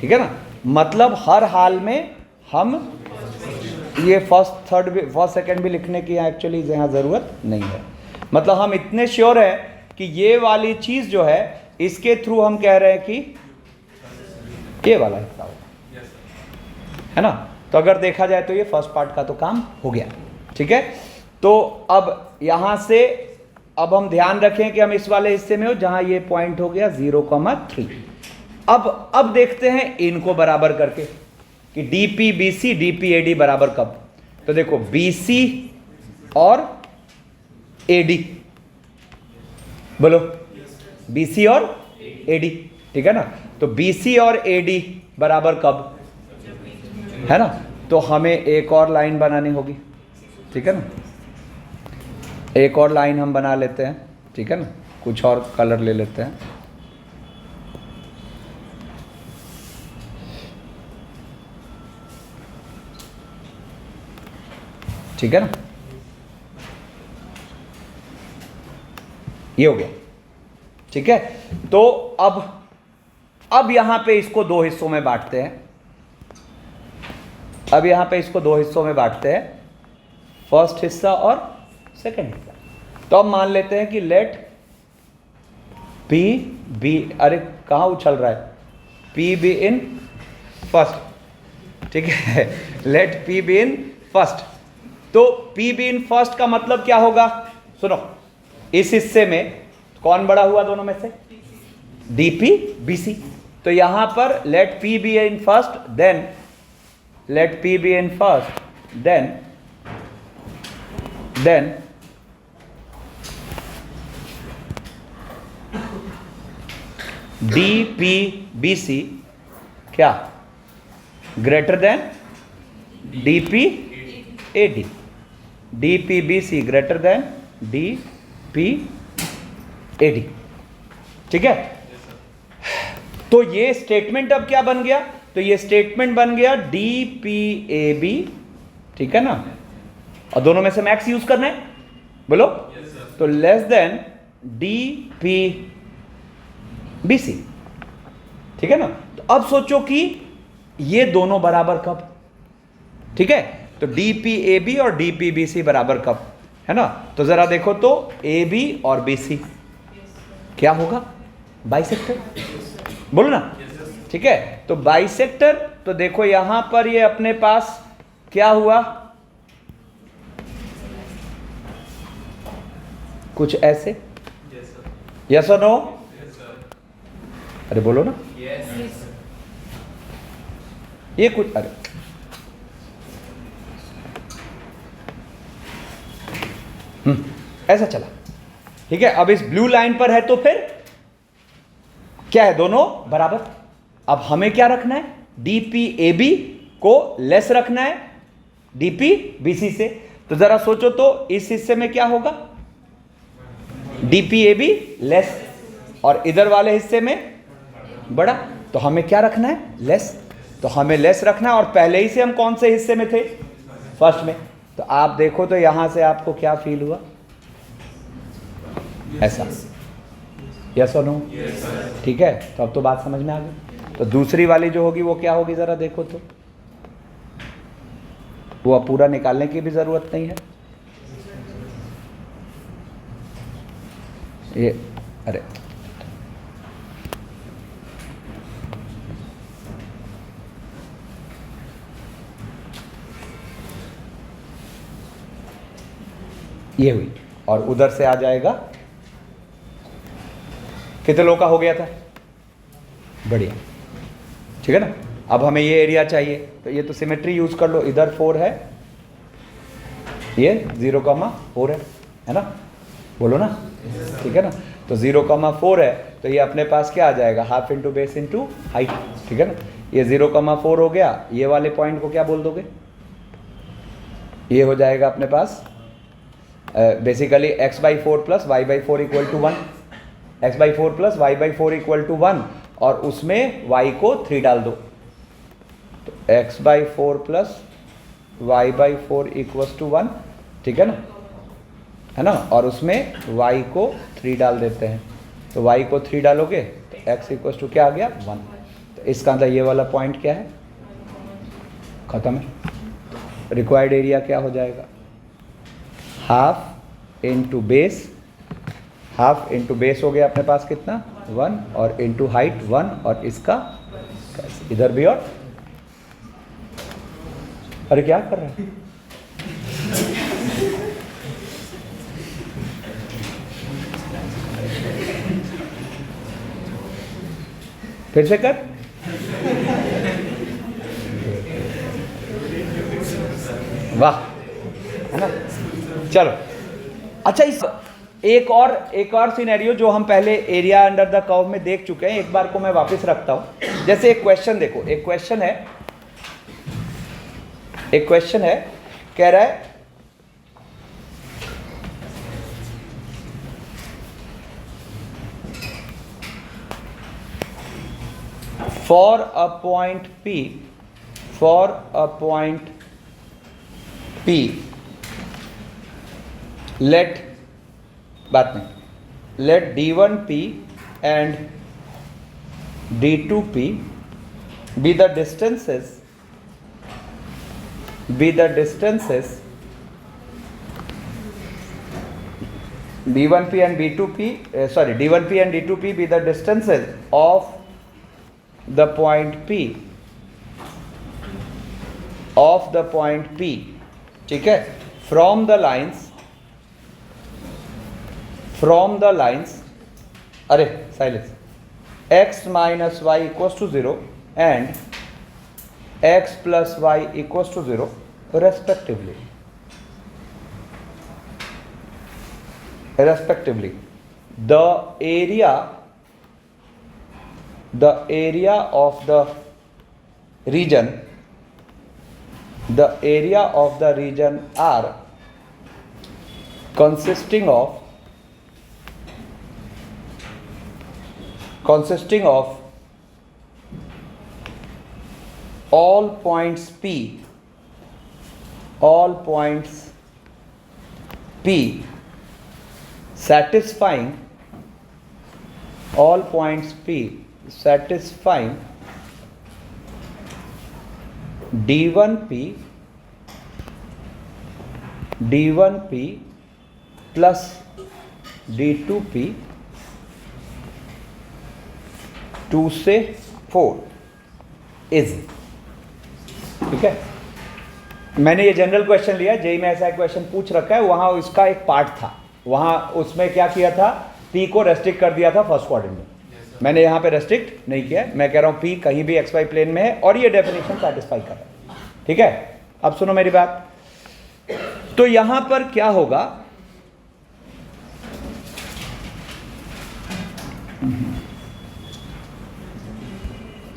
ठीक है ना। मतलब हर हाल में हम ये फर्स्ट सेकंड भी लिखने की एक्चुअली यहाँ ज़रूरत नहीं है। मतलब हम इतने श्योर है कि ये वाली चीज़ जो है इसके थ्रू हम कह रहे हैं कि ये वाला हिस्सा होगा, है ना। तो अगर देखा जाए तो ये फर्स्ट पार्ट का तो काम हो गया, ठीक है। तो अब यहाँ से अब हम ध्यान रखें कि हम इस वाले हिस्से में हो जहाँ ये पॉइंट हो गया 0,3। अब देखते हैं इनको बराबर करके कि DPBC DPAD बराबर कब। तो देखो BC और AD, बोलो BC और AD, ठीक है ना। तो BC और AD बराबर कब, है ना। तो हमें एक और लाइन बनानी होगी, ठीक है ना। एक और लाइन हम बना लेते हैं, ठीक है ना। कुछ और कलर ले लेते हैं, ठीक है ना। ये हो गया, ठीक है। तो अब यहां पे इसको दो हिस्सों में बांटते हैं। अब यहां पे इसको दो हिस्सों में बांटते हैं, फर्स्ट हिस्सा और सेकंड हिस्सा। तो अब मान लेते हैं कि लेट P बी, अरे कहां उछल रहा है, P बी इन फर्स्ट, ठीक है। Let P be in first. तो P बी इन फर्स्ट का मतलब क्या होगा, सुनो। इस हिस्से में कौन बड़ा हुआ दोनों में से, DPBC। तो यहां पर let P be in first, then let P be in first, then DPBC क्या greater than DPAD, DPBC greater than DPAD, ठीक है। तो ये स्टेटमेंट अब क्या बन गया, तो ये स्टेटमेंट बन गया DPAB, ठीक है ना। और दोनों में से मैक्स यूज करना है, बोलो। तो लेस देन DPBC, ठीक है ना। तो अब सोचो कि ये दोनों बराबर कब, ठीक है। तो DPAB और DPBC बराबर कब, है ना। तो जरा देखो तो AB और BC क्या होगा, बाइसेक्टर, बोलो ना, ठीक है। तो बाइसेक्टर, तो देखो यहां पर ये अपने पास क्या हुआ, कुछ ऐसे, यस और नो, अरे बोलो ना, ये कुछ, अरे ऐसा चला, ठीक है। अब इस ब्लू लाइन पर है तो फिर क्या है, दोनों बराबर। अब हमें क्या रखना है, DPAB को लेस रखना है DPBC से। तो जरा सोचो तो इस हिस्से में क्या होगा, DPAB लेस, और इधर वाले हिस्से में बड़ा। तो हमें क्या रखना है, लेस। तो हमें लेस रखना है, और पहले ही से हम कौन से हिस्से में थे, फर्स्ट में। तो आप देखो तो यहां से आपको क्या फील हुआ, ऐसा, यस और नो, ठीक है। तो अब तो बात समझ में आ गई। तो दूसरी वाली जो होगी वो क्या होगी, जरा देखो तो, वो अब पूरा निकालने की भी जरूरत नहीं है। ये अरे ये हुई, और उधर से आ जाएगा, कितने लोग का हो गया था, बढ़िया, ठीक है ना। अब हमें ये एरिया चाहिए, तो ये तो सिमेट्री यूज कर लो, इधर 4 है, ये 0,4 है ना, बोलो ना, ठीक है ना। तो 0,4 है तो ये अपने पास क्या आ जाएगा, half into base into height, ठीक है ना। ये 0,4 हो गया, ये वाले पॉइंट को क्या बोल दोगे, ये हो जाएगा अपने पास basically x/4 plus y/4 equal to 1, x/4 plus y/4 equal to 1, और उसमें y को 3 डाल दो, तो x/4 plus y/4 equal to 1, ठीक है ना, और उसमें y को 3 डाल देते हैं, तो y को 3 डालोगे तो x इक्वल टू क्या आ गया 1। तो इसका अंदर ये वाला पॉइंट क्या है, खत्म है। रिक्वायर्ड एरिया क्या हो जाएगा, half into base, half into base हो गया अपने पास कितना 1, और इंटू हाइट 1, और इसका इधर भी, और अरे क्या कर रहा है, फिर से कर, वाह, है ना। चलो अच्छा, इस एक और सिनेरियो जो हम पहले एरिया अंडर द कर्व में देख चुके हैं, एक बार को मैं वापस रखता हूं। जैसे एक क्वेश्चन देखो, एक क्वेश्चन है कह रहा है for a point P, let D1P and D2P be the distances D1P and D2P be the distances of the point P, ठीक है, from the lines, अरे silence, x minus y equals to 0 and x plus y equals to 0 respectively. The area of the region are consisting of all points P satisfying D1P plus D2P 2 से 4 is, ठीक है। मैंने ये general question लिया, JEE में ऐसा question पूछ रखा है, वहां इसका एक पार्ट था, वहां उसमें क्या किया था, P को रेस्ट्रिक्ट कर दिया था फर्स्ट क्वाड्रेंट में। मैंने यहाँ पे रेस्ट्रिक्ट नहीं किया, मैं कह रहा हूँ P कहीं भी XY प्लेन में है और ये डेफिनेशन सैटिस्फाई कर रहा है, ठीक है। अब सुनो मेरी बात, तो यहां पर क्या होगा,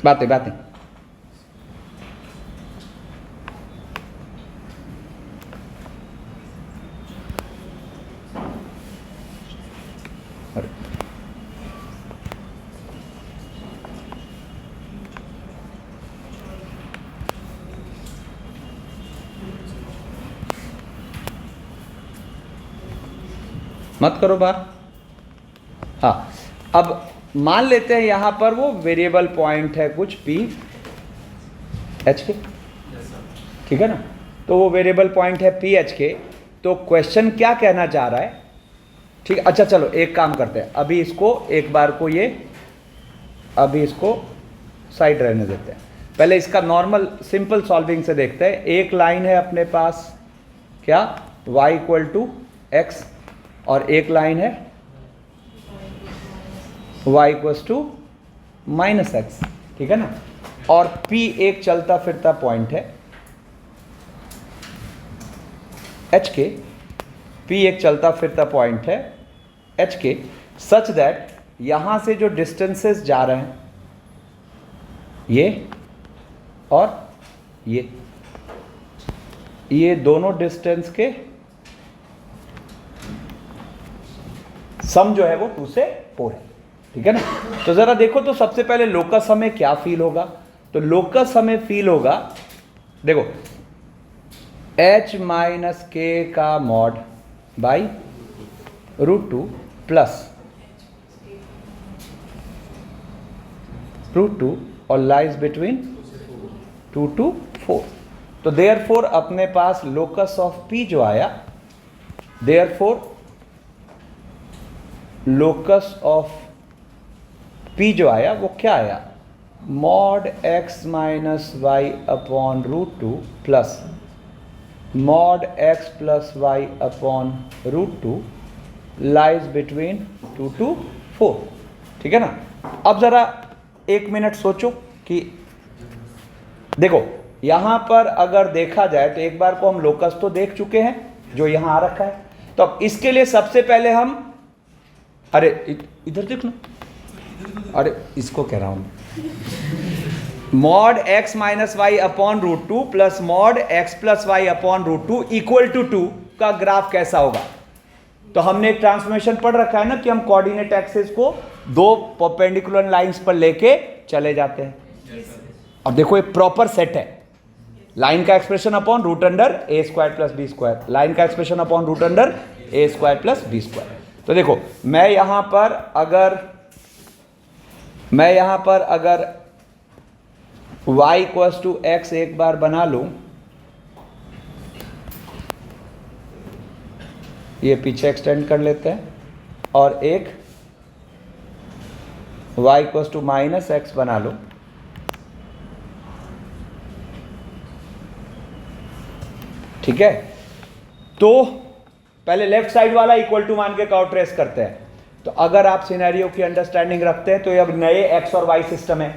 बातें मत करो बात। हाँ, अब मान लेते हैं यहां पर वो वेरिएबल पॉइंट है कुछ P H के, ठीक है ना, तो वो वेरिएबल पॉइंट है P H के। तो क्वेश्चन क्या कहना चाह रहा है, ठीक है। अच्छा चलो एक काम करते हैं, अभी इसको एक बार को अभी इसको साइड रहने देते हैं, पहले इसका नॉर्मल सिंपल सॉल्विंग से देखते हैं। एक लाइन है अपने पास क्या, y इक्वल टू एक्स, और एक लाइन है y equals to minus X, ठीक है ना, और P एक चलता फिरता पॉइंट है, एच के, पी एक चलता फिरता पॉइंट है एच के, सच दैट यहां से जो डिस्टेंसेस जा रहे हैं ये और ये दोनों डिस्टेंस के सम जो है वो 2 से 4 है, ठीक है ना। तो जरा देखो तो सबसे पहले लोकस हमें क्या फील होगा, तो लोकस हमें फील होगा, देखो h माइनस के का मॉड बाई √2 प्लस √2 और लाइज बिटवीन 2 to 4। तो देयरफॉर अपने पास लोकस ऑफ p जो आया, देयरफॉर लोकस ऑफ p जो आया वो क्या आया, mod x minus Y upon √2 plus mod x plus Y upon √2 lies between 2 to 4, ठीक है ना। अब जरा 1 मिनट सोचो कि देखो यहां पर अगर देखा जाए तो एक बार को हम लोकस तो देख चुके हैं जो यहां आ रखा है, तो अब इसके लिए सबसे पहले हम, अरे इधर देखना, अरे इसको कह रहा हूं, mod x minus Y upon √2 plus mod x plus Y upon √2 equal to 2 का ग्राफ कैसा होगा। तो हमने एक ट्रांसफॉर्मेशन पढ़ रखा है ना कि हम कोऑर्डिनेट एक्सिस को 2 परपेंडिकुलर लाइंस पर लेके चले जाते हैं। अब देखो ये प्रॉपर सेट है, लाइन का expression upon √a² plus b², line का expression upon √a² plus b²। तो देखो मैं यहां पर अगर y इक्वल्स टू x एक बार बना लूं, ये पीछे एक्सटेंड कर लेते हैं, और एक y equals to minus x बना लो, ठीक है। तो पहले लेफ्ट साइड वाला इक्वल टू मान के काउ ट्रेस करते हैं। तो अगर आप सिनेरियो की अंडरस्टैंडिंग रखते हैं तो ये अब नए एक्स और वाई सिस्टम है,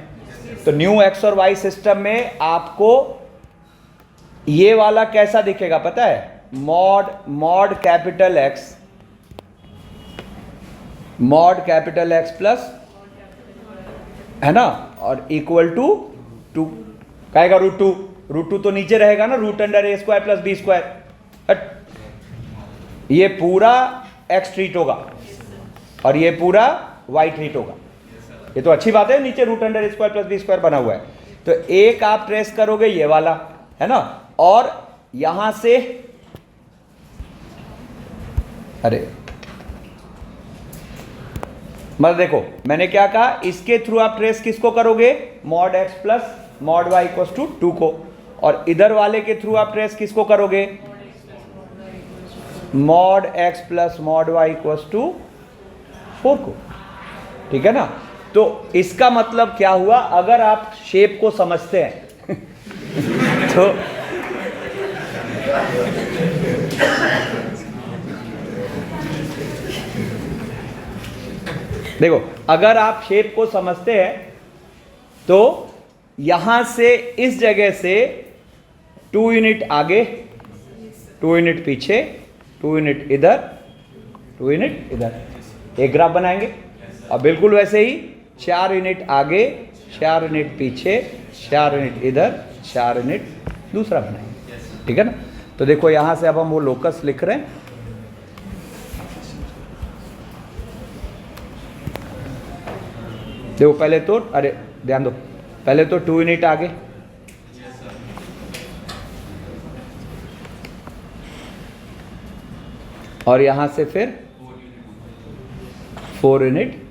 तो न्यू एक्स और वाई सिस्टम में आपको ये वाला कैसा दिखेगा पता है, मॉड कैपिटल एक्स प्लस, है ना, और इक्वल टू 2 कहेगा √2 तो नीचे रहेगा ना, √a² प्लस b²। ये पूरा x ट्रीट होगा और ये पूरा y ट्रीट होगा, ये तो अच्छी बात है, नीचे √a² प्लस b² बना हुआ है। तो एक आप ट्रेस करोगे ये वाला, है ना, और यहां से, अरे मतलब देखो मैंने क्या कहा, इसके थ्रू आप ट्रेस किसको करोगे, mod x plus mod y equals to 2 को, और इधर वाले के थ्रू आप ट्रेस किसको करोगे, mod x plus mod y equals to 4 को, ठीक है ना। तो इसका मतलब क्या हुआ, अगर आप शेप को समझते हैं तो देखो अगर आप शेप को समझते हैं तो यहां से इस जगह से 2 यूनिट आगे, 2 यूनिट पीछे, 2 यूनिट इधर, 2 यूनिट इधर, एक ग्राफ बनाएंगे। अब बिल्कुल वैसे ही 4 यूनिट आगे, 4 यूनिट पीछे, 4 यूनिट इधर, 4 यूनिट दूसरा बनाएंगे, ठीक है ना। तो देखो यहां से अब हम वो लोकस लिख रहे हैं, देखो पहले तो, अरे ध्यान दो, पहले तो 2 यूनिट आगे, और यहां से फिर 4 यूनिट,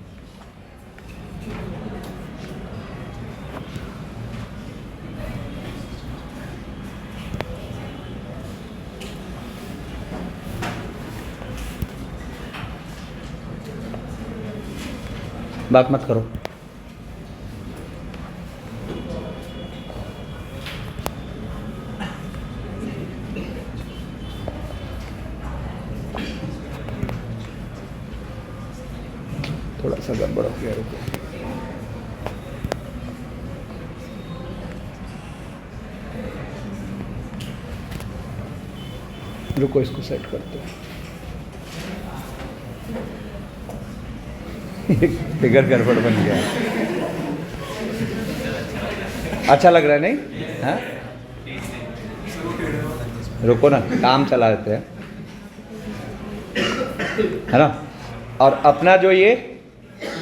बात मत करो, थोड़ा सा गड़बड़ हो गया, रुको। रुको इसको सेट करते हैं। फिगर गड़बड़ बन गया। अच्छा लग रहा है नहीं? हाँ, रुको ना, काम चला देते हैं, है ना। और अपना जो ये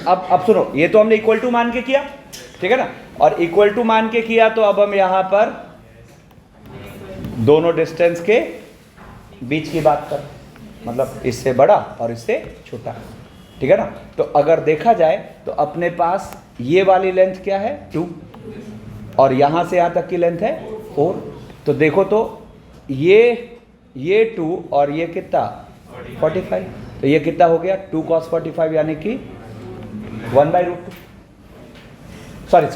अब सुनो, ये तो हमने इक्वल टू मान के किया, ठीक है ना। और इक्वल टू मान के किया तो अब हम यहां पर दोनों डिस्टेंस के बीच की बात कर, मतलब इससे बड़ा और इससे छोटा, ठीक है ना। तो अगर देखा जाए तो अपने पास ये वाली लेंथ क्या है 2, और यहां से यहां तक की लेंथ है 4। तो देखो तो ये 2 और ये कितना 45, तो ये कितना हो गया 2 cos 45 यानी कि 1/√2, सॉरी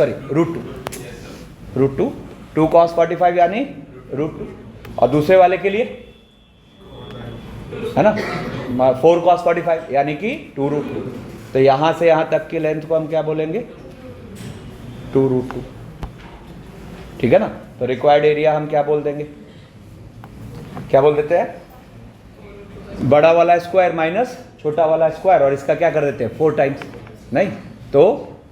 √2, 2 cos 45 यानी √2। और दूसरे वाले के लिए है ना 4 cos 45 यानी कि 2√2। तो यहां से यहां तक की लेंथ को हम क्या बोलेंगे 2√2, ठीक है ना। तो रिक्वायर्ड एरिया हम क्या बोल देंगे, क्या बोल देते हैं, बड़ा वाला स्क्वायर माइनस छोटा वाला स्क्वायर, और इसका क्या कर देते हैं 4 टाइम्स, नहीं तो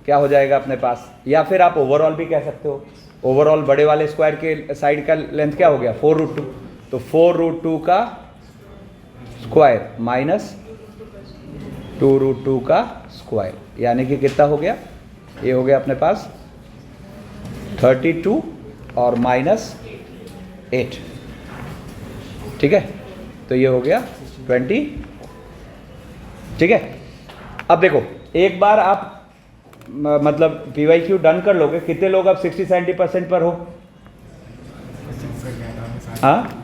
क्या हो जाएगा अपने पास, या फिर आप ओवरऑल भी कह सकते हो। ओवरऑल बड़े वाले स्क्वायर के साइड का लेंथ क्या हो गया 4√2, तो 4√2 का स्क्वायर माइनस 2√2 का स्क्वायर, यानी कि कितना हो गया, ये हो गया अपने पास 32 और -8, ठीक है। तो ये हो गया 20, ठीक है। अब देखो एक बार आप मतलब PYQ डन कर लोगे, कितने लोग अब 60-70% पर हो? हाँ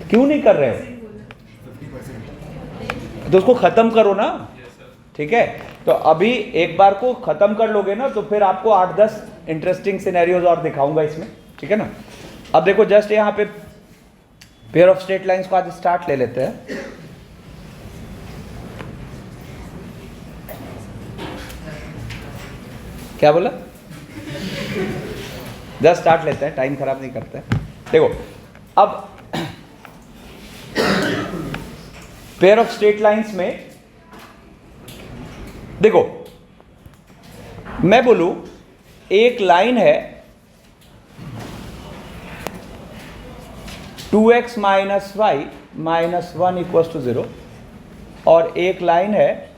क्यों नहीं कर रहे हो? तो उसको खत्म करो ना, ठीक है। तो अभी एक बार को खत्म कर लोगे ना, तो फिर आपको 8-10 इंटरेस्टिंग सिनेरियोज और दिखाऊंगा इसमें, ठीक है ना। अब देखो जस्ट यहाँ पे पेयर ऑफ स्ट्रेट लाइंस को आज स्टार्ट ले लेते हैं। क्या बोला, जस्ट स्टार्ट लेते हैं, टाइम खराब नहीं करते हैं। देखो अब पेयर ऑफ स्ट्रेट लाइंस में देखो, मैं बोलूं एक लाइन है 2x - y - 1 = 0, और एक लाइन है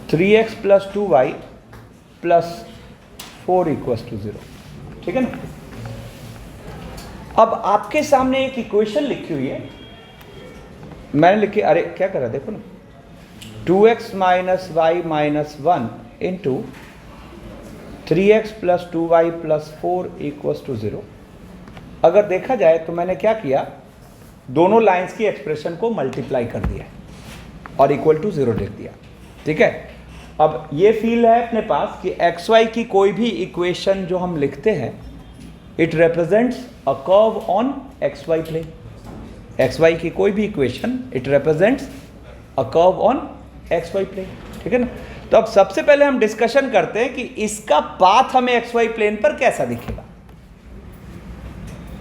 3x + 2y + 4 = 0, ठीक है ना। अब आपके सामने एक इक्वेशन लिखी हुई है, मैंने लिखी, अरे क्या करा देखो ना, 2x - y - 1 × 3x + 2y + 4 = 0। अगर देखा जाए तो मैंने क्या किया, दोनों लाइंस की एक्सप्रेशन को मल्टीप्लाई कर दिया और = 0 लिख दिया, ठीक है। अब ये फील है अपने पास कि xy की कोई भी इक्वेशन जो हम लिखते हैं, it represents a curve on xy plane. xy की कोई भी equation it represents a curve on xy plane, ठीक है ना। तो अब सबसे पहले हम डिस्कशन करते हैं कि इसका पाथ हमें xy प्लेन पर कैसा दिखेगा,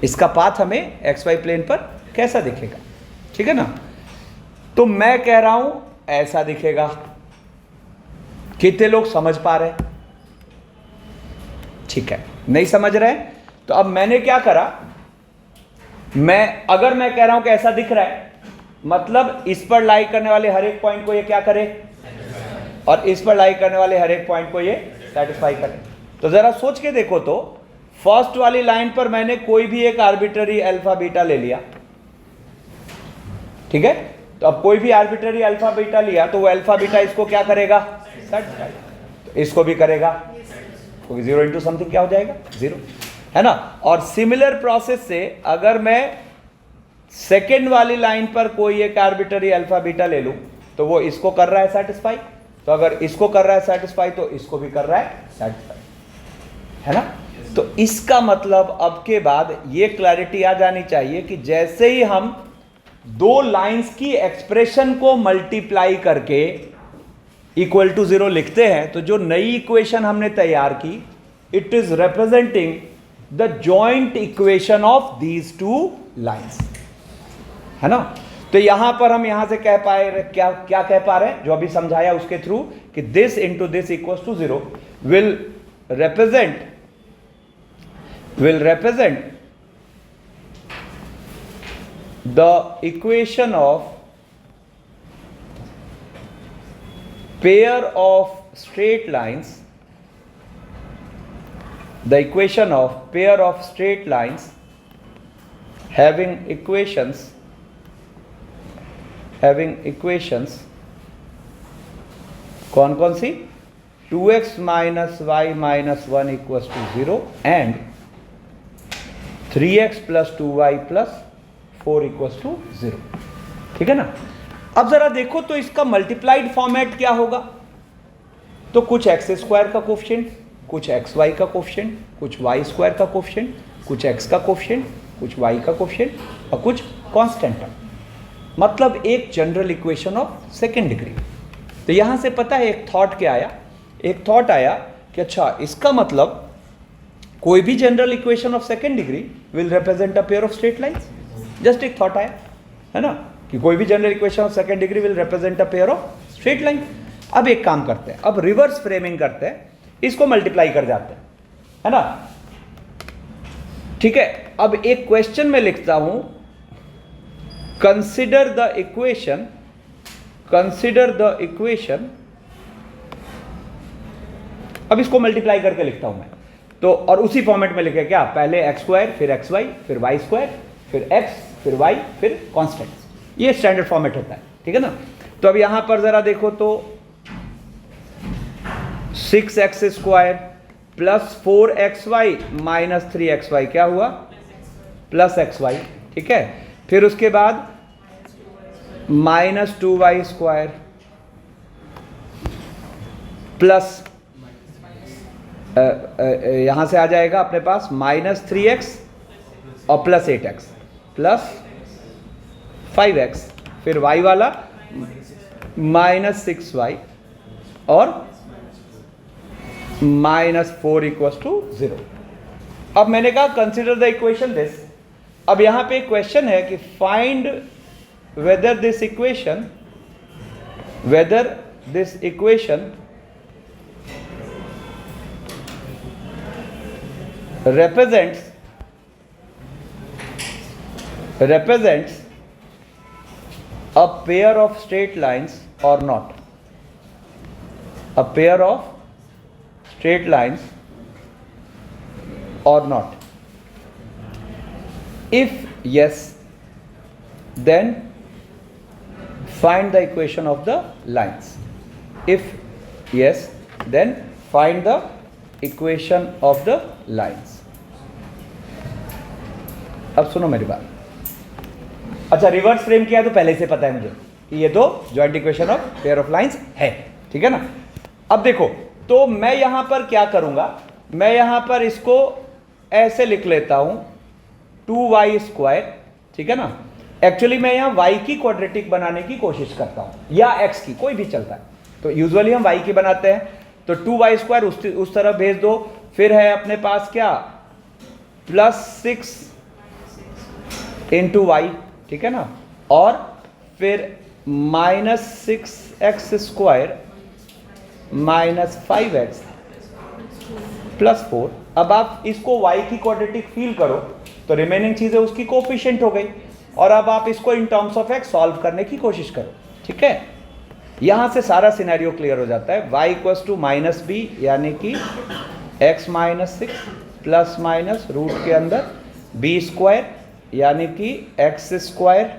इसका पाथ हमें xy प्लेन पर कैसा दिखेगा, ठीक है ना। तो मैं कह रहा हूं ऐसा दिखेगा। कितने लोग समझ पा रहे हैं? ठीक है, नहीं समझ रहे हैं तो अब मैंने क्या करा, अगर मैं कह रहा हूं कि ऐसा दिख रहा है, मतलब इस पर लाई करने वाले हर एक पॉइंट को ये क्या करे, और इस पर लाई करने वाले हर एक पॉइंट को ये सेटिस्फाई करे। तो जरा सोच के देखो तो, फर्स्ट वाली लाइन पर मैंने कोई भी एक आर्बिट्ररी अल्फा बीटा ले लिया, ठीक है। तो अब कोई भी आर्बिट्ररी अल्फा बीटा लिया तो वो अल्फा बीटा इसको क्या करेगा, सेटिस्फाई, तो इसको भी करेगा, क्योंकि 0 × समथिंग क्या हो जाएगा 0, है ना। और सिमिलर प्रोसेस से अगर मैं सेकेंड वाली लाइन पर कोई एक आर्बिट्ररी अल्फा बीटा ले लूं तो वो इसको कर रहा है सेटिस्फाई, तो अगर इसको कर रहा है सेटिस्फाई तो इसको भी कर रहा है सेटिस्फाई, है ना। तो इसका मतलब अब के बाद ये क्लैरिटी आ जानी चाहिए कि जैसे ही हम दो लाइंस की एक्सप्रेशन को मल्टीप्लाई करके = 0 लिखते हैं, तो जो नई इक्वेशन हमने तैयार की it is representing the joint equation of these two lines, है ना। तो यहां पर हम यहां से कह पाए क्या क्या कह पा रहे हैं, जो अभी समझाया उसके थ्रू, कि this into this equals to 0 will represent the equation of pair of straight lines, the equation of pair of straight lines having equations कौन कौन सी, 2x minus y minus 1 equals to 0 and 3x plus 2y plus 4 equals to 0, ठीक है ना। अब जरा देखो तो इसका मल्टीप्लाइड फॉर्मेट क्या होगा, तो कुछ एक्स स्क्वायर का कोफिशिएंट, कुछ एक्स वाई का कोफिशिएंट, कुछ वाई स्क्वायर का कोफिशिएंट, कुछ एक्स का कोफिशिएंट, कुछ वाई का कोफिशिएंट और कुछ कांस्टेंट टर्म, मतलब एक general equation of second degree. तो यहां से पता है एक थॉट क्या आया, एक थॉट आया कि अच्छा इसका मतलब कोई भी general equation of second degree will represent a pair of straight lines. Just एक थॉट आया, है ना, कि कोई भी general equation of second degree will represent a pair of straight line. अब एक काम करते हैं, अब रिवर्स फ्रेमिंग करते हैं, इसको मल्टीप्लाई कर जाते हैं, है ना, ठीक है। अब एक क्वेश्चन में लिखता हूं, कंसिडर द इक्वेशन अब इसको मल्टीप्लाई करके लिखता हूं मैं, तो और उसी फॉर्मेट में लिखे क्या, पहले एक्स स्क्वायर फिर एक्स वाई फिर वाई स्क्वायर फिर एक्स फिर वाई फिर कांस्टेंट, ये स्टैंडर्ड फॉर्मेट होता है, ठीक है ना। तो अब यहां पर जरा देखो तो 6x square plus 4xy minus 3xy क्या हुआ, प्लस xy, ठीक है। फिर उसके बाद माइनस 2y स्क्वायर प्लस यहां से आ जाएगा अपने पास माइनस 3x और प्लस 8x प्लस 5x, फिर y वाला माइनस 6y और माइनस 4 इक्वल्स टू 0। अब मैंने कहा कंसिडर द इक्वेशन दिस। अब यहां पे क्वेश्चन है कि find whether this equation represents a pair of straight lines or not, a pair of straight lines or not. If yes, then find the equation of the lines. If yes, then find the equation of the lines. अब सुनो मेरी बात, अच्छा reverse frame किया तो पहले से पता है मुझे कि ये दो joint equation of pair of lines है, ठीक है ना। अब देखो तो मैं यहां पर क्या करूंगा, मैं यहां पर इसको ऐसे लिख लेता हूं 2y स्क्वायर, ठीक है ना। एक्चुअली मैं यहां y की क्वाड्रेटिक बनाने की कोशिश करता हूं या x की, कोई भी चलता है, तो यूजुअली हम y की बनाते हैं, तो 2y स्क्वायर उस तरफ भेज दो। फिर है अपने पास क्या, प्लस 6 इंटू वाई, ठीक है ना, और फिर minus 6x square minus 5x plus 4। अब आप इसको y की क्वाड्रेटिक फील करो तो रिमेनिंग चीजें उसकी कोफिशिएंट हो गई, और अब आप इसको in terms of x solve करने की कोशिश करो, ठीक है। यहां से सारा सिनेरियो क्लियर हो जाता है। y equals to minus B, यानी कि x minus 6 plus minus root के अंदर b स्क्वायर, यानी कि x square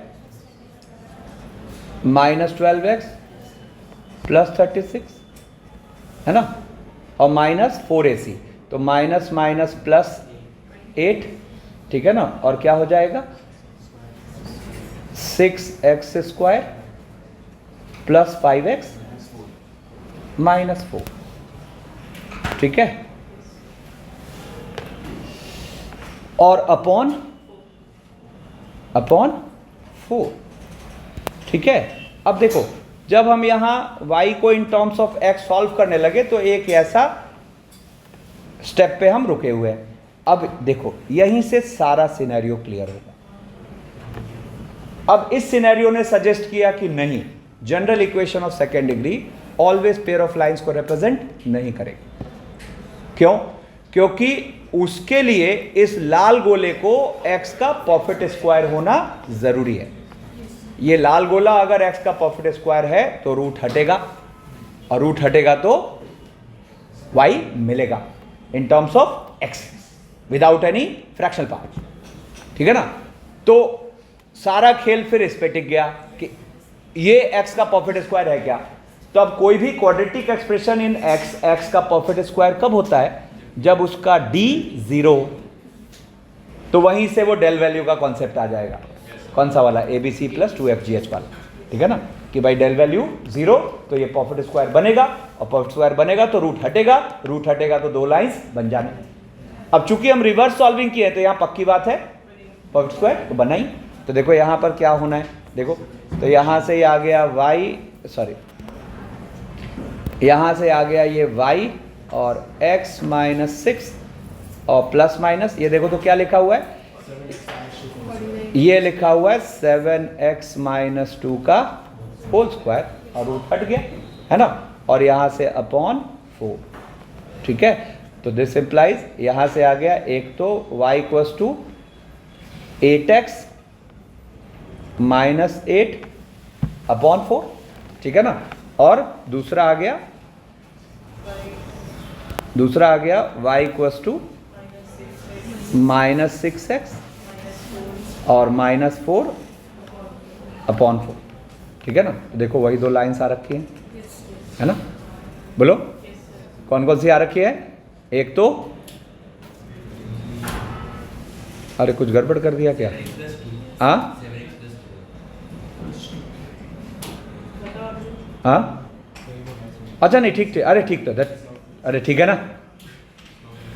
minus 12x plus 36, है ना, और माइनस 4ac, तो माइनस माइनस प्लस 8, ठीक है ना, और क्या हो जाएगा 6x square plus 5x minus 4, ठीक है, और अपॉन 4, ठीक है। अब देखो जब हम यहां y को in terms of x solve करने लगे तो एक ऐसा स्टेप पे हम रुके हुए हैं। अब देखो यहीं से सारा सिनेरियो क्लियर होगा। अब इस सिनेरियो ने सजेस्ट किया कि नहीं, general equation of second degree always pair of lines को रिप्रेजेंट नहीं करेगी। क्यों? क्योंकि उसके लिए इस लाल गोले को x का परफेक्ट स्क्वायर होना जरूरी है। ये लाल गोला अगर x का परफेक्ट स्क्वायर है तो रूट हटेगा, और रूट हटेगा तो y मिलेगा in terms of x without any fractional part. ठीक है ना? तो सारा खेल फिर इस पे टिक गया कि ये x का परफेक्ट स्क्वायर है क्या। तो अब कोई भी क्वाड्रेटिक एक्सप्रेशन इन x का परफेक्ट स्क्वायर कब होता है? जब उसका d 0, तो वहीं से वो डेल वैल्यू का कॉन्सेप्ट आ जाएगा। कौन सा वाला? ABC प्लस 2FGH वाला। ठीक है ना? कि भाई डेल वैल्यू 0 तो ये परफेक्ट स्क्वायर बनेगा, और परफेक्ट स्क्वायर बनेगा तो रूट हटेगा, रूट हटेगा तो दो लाइंस बन जाने। अब चूंकि हम रिवर्स सॉल्विंग किए तो यहाँ पक्की बात है परफेक्ट स्क्वायर तो बना ही। तो देखो यहाँ पर क्या होना है, देखो तो यहाँ से ये आ गया यहाँ से आ गया ये y और x माइनस 6 और प्लस माइनस, ये देखो तो क्या लिखा हुआ है, ये लिखा हुआ है 7x माइनस 2 का होल स्क्वायर, और रूट हट गया है ना, और यहाँ से अपॉन 4। ठीक है? तो दिस इम्प्लाइज यहाँ से आ गया एक तो y equals to 8x minus 8 upon 4। ठीक है ना? और दूसरा आ गया y equals to minus 6x और माइनस 4 अपॉन 4। ठीक है ना? देखो वही दो लाइन्स आ रखी हैं, है ना? बोलो कौन कौन सी आ रखी है? एक तो, अरे कुछ गड़बड़ कर दिया क्या? हाँ हाँ, अच्छा नहीं ठीक, अरे ठीक तो अरे ठीक है ना।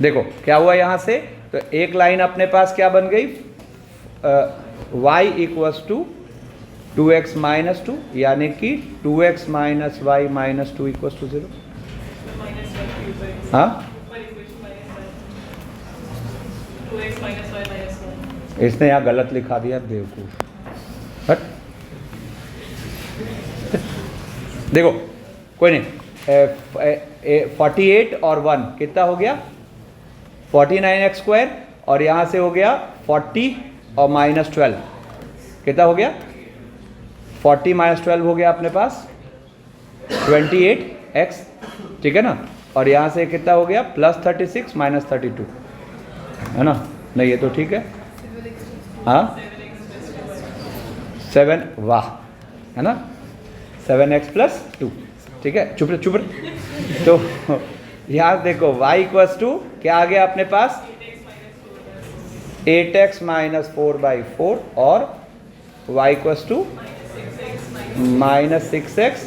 देखो क्या हुआ यहाँ से, तो एक लाइन अपने पास क्या बन गई, y equals to 2x minus 2, यानी कि 2x minus Y minus 2 equals to 0। हाँ, इसने यहाँ गलत लिखा दिया बेवकूफ। हट, देखो कोई नहीं, 48 और 1 कितना हो गया, 49x स्क्वायर, और यहाँ से हो गया 40 और माइनस 12 कितना हो गया, 40 माइनस 12 हो गया अपने पास 28x। ठीक है ना? और यहाँ से कितना हो गया, प्लस 36 माइनस 32, है ना? नहीं ये तो ठीक है। हाँ 7, वाह, है ना? 7x plus 2। ठीक है, चुप रहे। तो यहाँ देखो y इक्वल्स टू क्या आ गया अपने पास, 8x माइनस 4/4, और y equals to minus 6x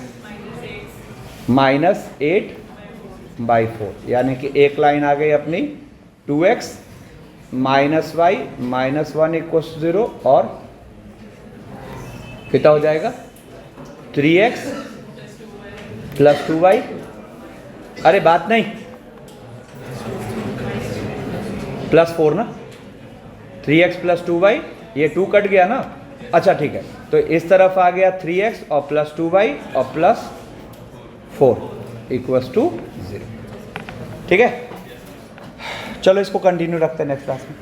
minus 8/4, यानी कि एक लाइन आ गई अपनी 2x minus y minus 1 equals 0, और कितना हो जाएगा 3x प्लस 2y। अरे बात नहीं, प्लस 4 ना, 3x प्लस 2y, ये 2 कट गया ना। अच्छा ठीक है, तो इस तरफ आ गया 3x और प्लस 2y और प्लस 4 इक्वल्स टू 0। ठीक है, चलो इसको कंटिन्यू रखते हैं नेक्स्ट क्लास में।